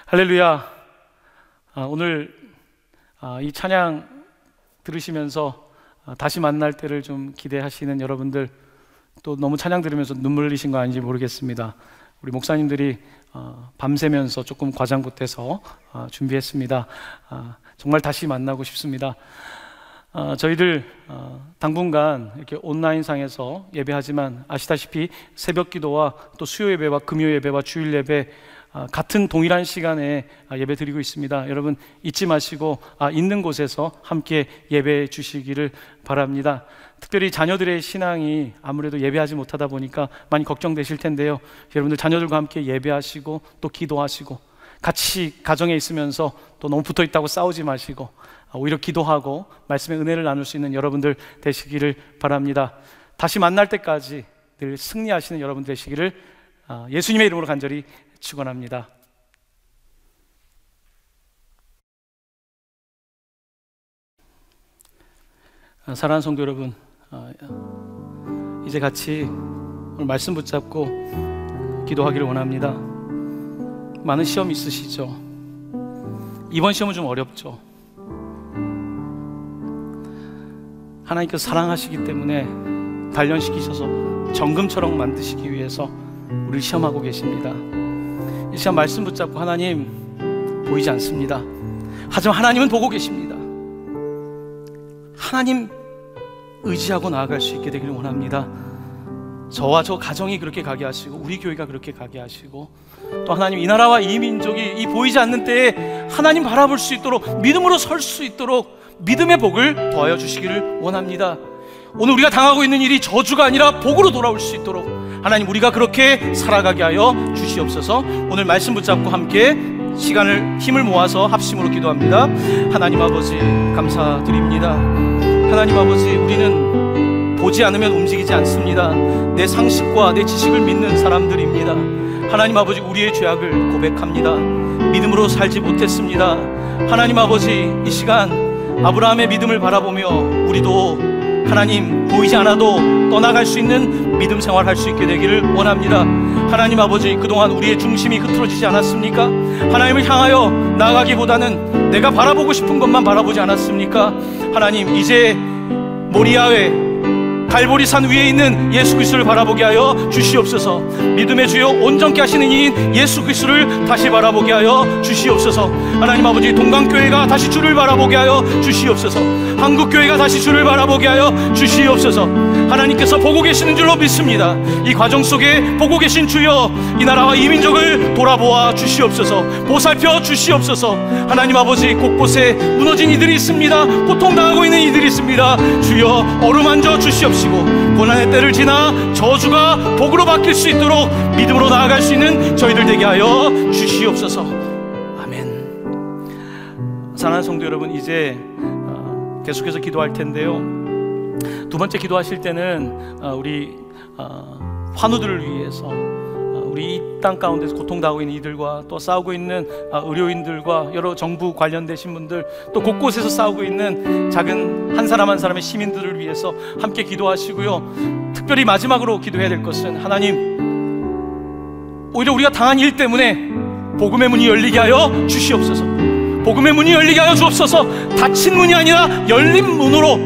할렐루야. 오늘 이 찬양 들으시면서 다시 만날 때를 좀 기대하시는 여러분들, 또 너무 찬양 들으면서 눈물 흘리신 거 아닌지 모르겠습니다. 우리 목사님들이 밤새면서 조금 과장 보태서 준비했습니다. 정말 다시 만나고 싶습니다. 저희들 당분간 이렇게 온라인상에서 예배하지만 아시다시피 새벽 기도와 또 수요 예배와 금요 예배와 주일 예배 같은 동일한 시간에 예배 드리고 있습니다. 여러분 잊지 마시고 있는 곳에서 함께 예배해 주시기를 바랍니다. 특별히 자녀들의 신앙이 아무래도 예배하지 못하다 보니까 많이 걱정되실 텐데요. 여러분들 자녀들과 함께 예배하시고 또 기도하시고, 같이 가정에 있으면서 또 너무 붙어 있다고 싸우지 마시고 오히려 기도하고 말씀의 은혜를 나눌 수 있는 여러분들 되시기를 바랍니다. 다시 만날 때까지 늘 승리하시는 여러분 되시기를 예수님의 이름으로 간절히 축원합니다. 사랑하는 성도 여러분, 이제 같이 오늘 말씀 붙잡고 기도하기를 원합니다. 많은 시험 있으시죠? 이번 시험은 좀 어렵죠? 하나님께서 사랑하시기 때문에 단련시키셔서 정금처럼 만드시기 위해서 우리를 시험하고 계십니다. 이 시간 말씀 붙잡고, 하나님 보이지 않습니다. 하지만 하나님은 보고 계십니다. 하나님 의지하고 나아갈 수 있게 되기를 원합니다. 저와 저 가정이 그렇게 가게 하시고 우리 교회가 그렇게 가게 하시고, 또 하나님 이 나라와 이 민족이 이 보이지 않는 때에 하나님 바라볼 수 있도록, 믿음으로 설 수 있도록 믿음의 복을 더하여 주시기를 원합니다. 오늘 우리가 당하고 있는 일이 저주가 아니라 복으로 돌아올 수 있도록 하나님 우리가 그렇게 살아가게 하여 주시옵소서. 오늘 말씀 붙잡고 함께 시간을 힘을 모아서 합심으로 기도합니다. 하나님 아버지 감사드립니다. 하나님 아버지, 우리는 보지 않으면 움직이지 않습니다. 내 상식과 내 지식을 믿는 사람들입니다. 하나님 아버지, 우리의 죄악을 고백합니다. 믿음으로 살지 못했습니다. 하나님 아버지, 이 시간 아브라함의 믿음을 바라보며 우리도 하나님 보이지 않아도 떠나갈 수 있는 믿음 생활할 수 있게 되기를 원합니다. 하나님 아버지, 그동안 우리의 중심이 흐트러지지 않았습니까? 하나님을 향하여 나아가기보다는 내가 바라보고 싶은 것만 바라보지 않았습니까? 하나님, 이제 모리아의 갈보리산 위에 있는 예수 그리스도를 바라보게 하여 주시옵소서. 믿음의 주요 온전케 하시는 이인 예수 그리스도를 다시 바라보게 하여 주시옵소서. 하나님 아버지, 동강교회가 다시 주를 바라보게 하여 주시옵소서. 한국교회가 다시 주를 바라보게 하여 주시옵소서. 하나님께서 보고 계시는 줄로 믿습니다. 이 과정 속에 보고 계신 주여, 이 나라와 이 민족을 돌아보아 주시옵소서. 보살펴 주시옵소서. 하나님 아버지, 곳곳에 무너진 이들이 있습니다. 고통당하고 있는 이들이 있습니다. 주여 어루만져 주시옵소서. 고난의 때를 지나 저주가 복으로 바뀔 수 있도록 믿음으로 나아갈 수 있는 저희들 되게 하여 주시옵소서. 아멘. 사랑하는 성도 여러분, 이제 계속해서 기도할 텐데요, 두 번째 기도하실 때는 우리 환우들을 위해서, 우리 이 땅 가운데서 고통당하고 있는 이들과 또 싸우고 있는 의료인들과 여러 정부 관련되신 분들, 또 곳곳에서 싸우고 있는 작은 한 사람 한 사람의 시민들을 위해서 함께 기도하시고요. 특별히 마지막으로 기도해야 될 것은, 하나님 오히려 우리가 당한 일 때문에 복음의 문이 열리게 하여 주시옵소서. 복음의 문이 열리게 하여 주옵소서. 닫힌 문이 아니라 열린 문으로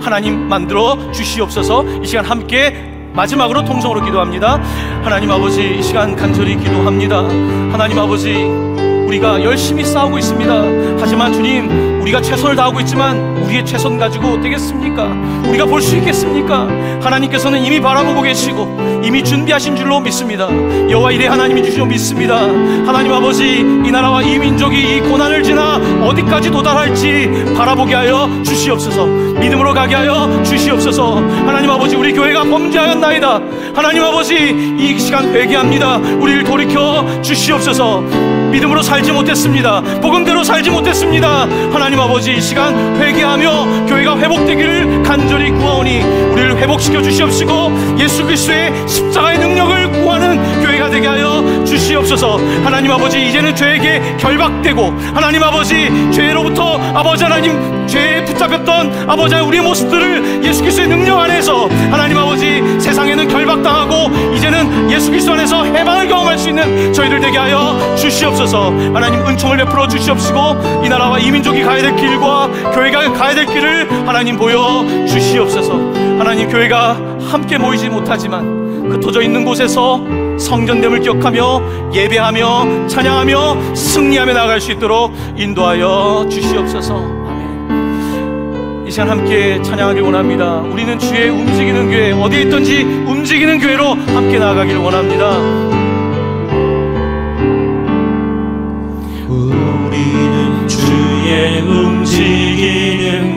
하나님 만들어 주시옵소서. 이 시간 함께 마지막으로 통성으로 기도합니다. 하나님 아버지, 이 시간 간절히 기도합니다. 하나님 아버지, 우리가 열심히 싸우고 있습니다. 하지만 주님, 우리가 최선을 다하고 있지만 우리의 최선 가지고 되겠습니까? 우리가 볼 수 있겠습니까? 하나님께서는 이미 바라보고 계시고 이미 준비하신 줄로 믿습니다. 여호와 이레 하나님이 주시오 믿습니다. 하나님 아버지, 이 나라와 이 민족이 이 고난을 지나 어디까지 도달할지 바라보게 하여 주시옵소서. 믿음으로 가게 하여 주시옵소서. 하나님 아버지, 우리 교회가 범죄하였나이다. 하나님 아버지, 이 시간 회개합니다. 우리를 돌이켜 주시옵소서. 믿음으로 살지 못했습니다. 복음대로 살지 못했습니다. 하나님 아버지, 이 시간 회개하며 교회가 회복되기를 간절히 구하오니 우리를 회복시켜 주시옵시고 예수 그리스도의 십자가의 능력을 구하는 교회가 되게 하여 주시옵소서. 하나님 아버지, 이제는 죄에게 결박되고, 하나님 아버지, 죄로부터 아버지 하나님, 죄에 붙잡혔던 아버지 우리의 모습들을 예수 그리스도의 능력 안에서 하나님 아버지, 세상에는 결박당하고 이제는 예수 그리스도 안에서 해방을 경험할 수 있는 저희들 되게 하여 주시옵소서. 하나님 은총을 베풀어 주시옵시고 이 나라와 이 민족이 가야 될 길과 교회가 가야 될 길을 하나님 보여 주시옵소서. 하나님, 교회가 함께 모이지 못하지만 흩어져 있는 곳에서 성전됨을 기억하며 예배하며 찬양하며 승리하며 나아갈 수 있도록 인도하여 주시옵소서. 아멘. 이 시간 함께 찬양하길 원합니다. 우리는 주의 움직이는 교회, 어디에 있든지 움직이는 교회로 함께 나아가길 원합니다.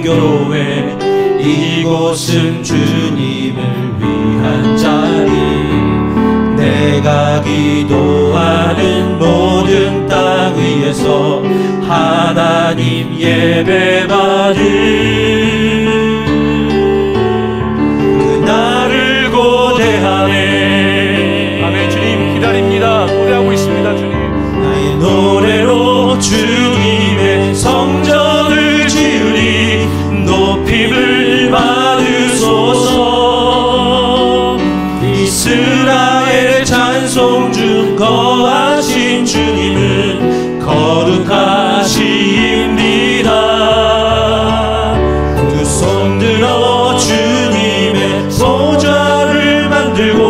교회 이곳은 주님을 위한 자리 내가 기도하는 모든 땅 위에서 하나님 예배받을 그날을 고대하네. 아멘. 주님 기다립니다. 노래하고 있습니다. 주님 나의 노래로 주님의 성전을 지으리 높임을 받으소서. 이스라엘 찬송 중 거하신 주님은 거룩하십니다. 두 손 들어 주님의 보좌를 만들고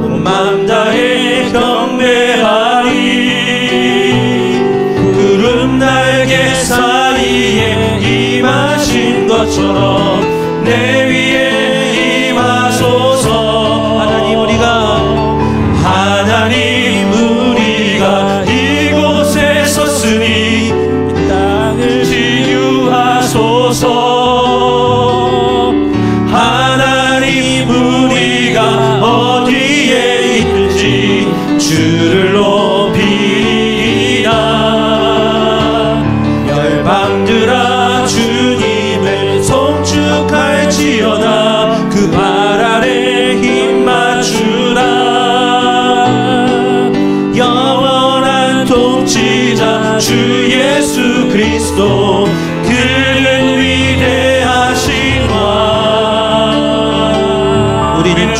온 맘 다해 경배하리. 구름 날개 사이에 임하신 것처럼 내 위에 임하소서. 하나님 우리가 이곳에 섰으니 이 땅을 치유하소서. 하나님 우리가 어디에 있든지 주를 높이리이다. 열방들아 주님을 송축할지어다. 그 발 아래 힘 맞추라. 영원한 통치자 주 예수 그리스도 그는 위대하신 왕. 우리는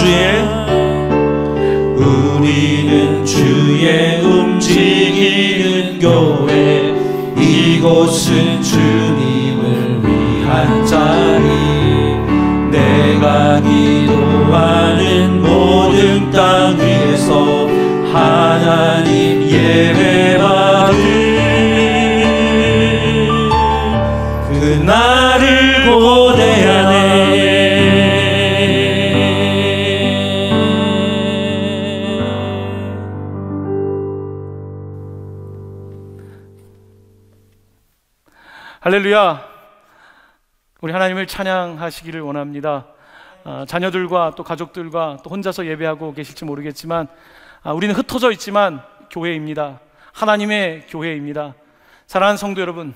주의 움직이는 교회 이곳은 주님을 위한 자리 내가 기도하는 모든 땅 위에서 하나님 예배받을 그날을 고대하네. 할렐루야. 우리 하나님을 찬양하시기를 원합니다. 자녀들과 또 가족들과 또 혼자서 예배하고 계실지 모르겠지만 우리는 흩어져 있지만 교회입니다. 하나님의 교회입니다. 사랑하는 성도 여러분,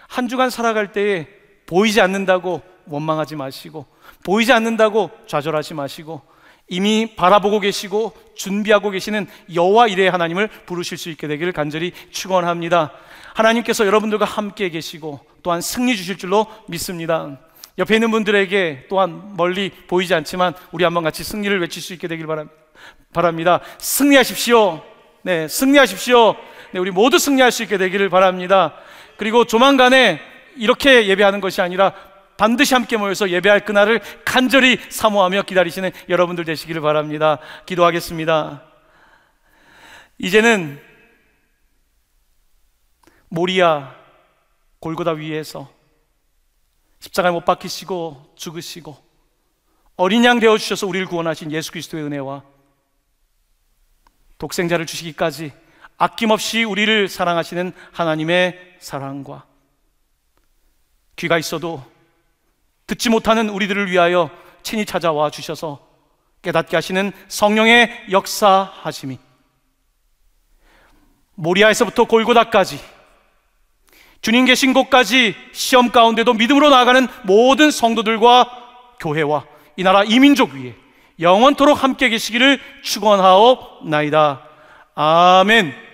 한 주간 살아갈 때에 보이지 않는다고 원망하지 마시고 보이지 않는다고 좌절하지 마시고 이미 바라보고 계시고 준비하고 계시는 여호와 이레 하나님을 부르실 수 있게 되기를 간절히 축원합니다. 하나님께서 여러분들과 함께 계시고 또한 승리 주실 줄로 믿습니다. 옆에 있는 분들에게 또한 멀리 보이지 않지만 우리 한번 같이 승리를 외칠 수 있게 되길 바랍니다. 승리하십시오. 네, 승리하십시오. 네, 우리 모두 승리할 수 있게 되기를 바랍니다. 그리고 조만간에 이렇게 예배하는 것이 아니라 반드시 함께 모여서 예배할 그날을 간절히 사모하며 기다리시는 여러분들 되시기를 바랍니다. 기도하겠습니다. 이제는 모리아 골고다 위에서 십자가에 못 박히시고 죽으시고 어린 양 되어주셔서 우리를 구원하신 예수 그리스도의 은혜와 독생자를 주시기까지 아낌없이 우리를 사랑하시는 하나님의 사랑과 귀가 있어도 듣지 못하는 우리들을 위하여 친히 찾아와 주셔서 깨닫게 하시는 성령의 역사하심이 모리아에서부터 골고다까지 주님 계신 곳까지 시험 가운데도 믿음으로 나아가는 모든 성도들과 교회와 이 나라 이민족 위에 영원토록 함께 계시기를 축원하옵나이다. 아멘.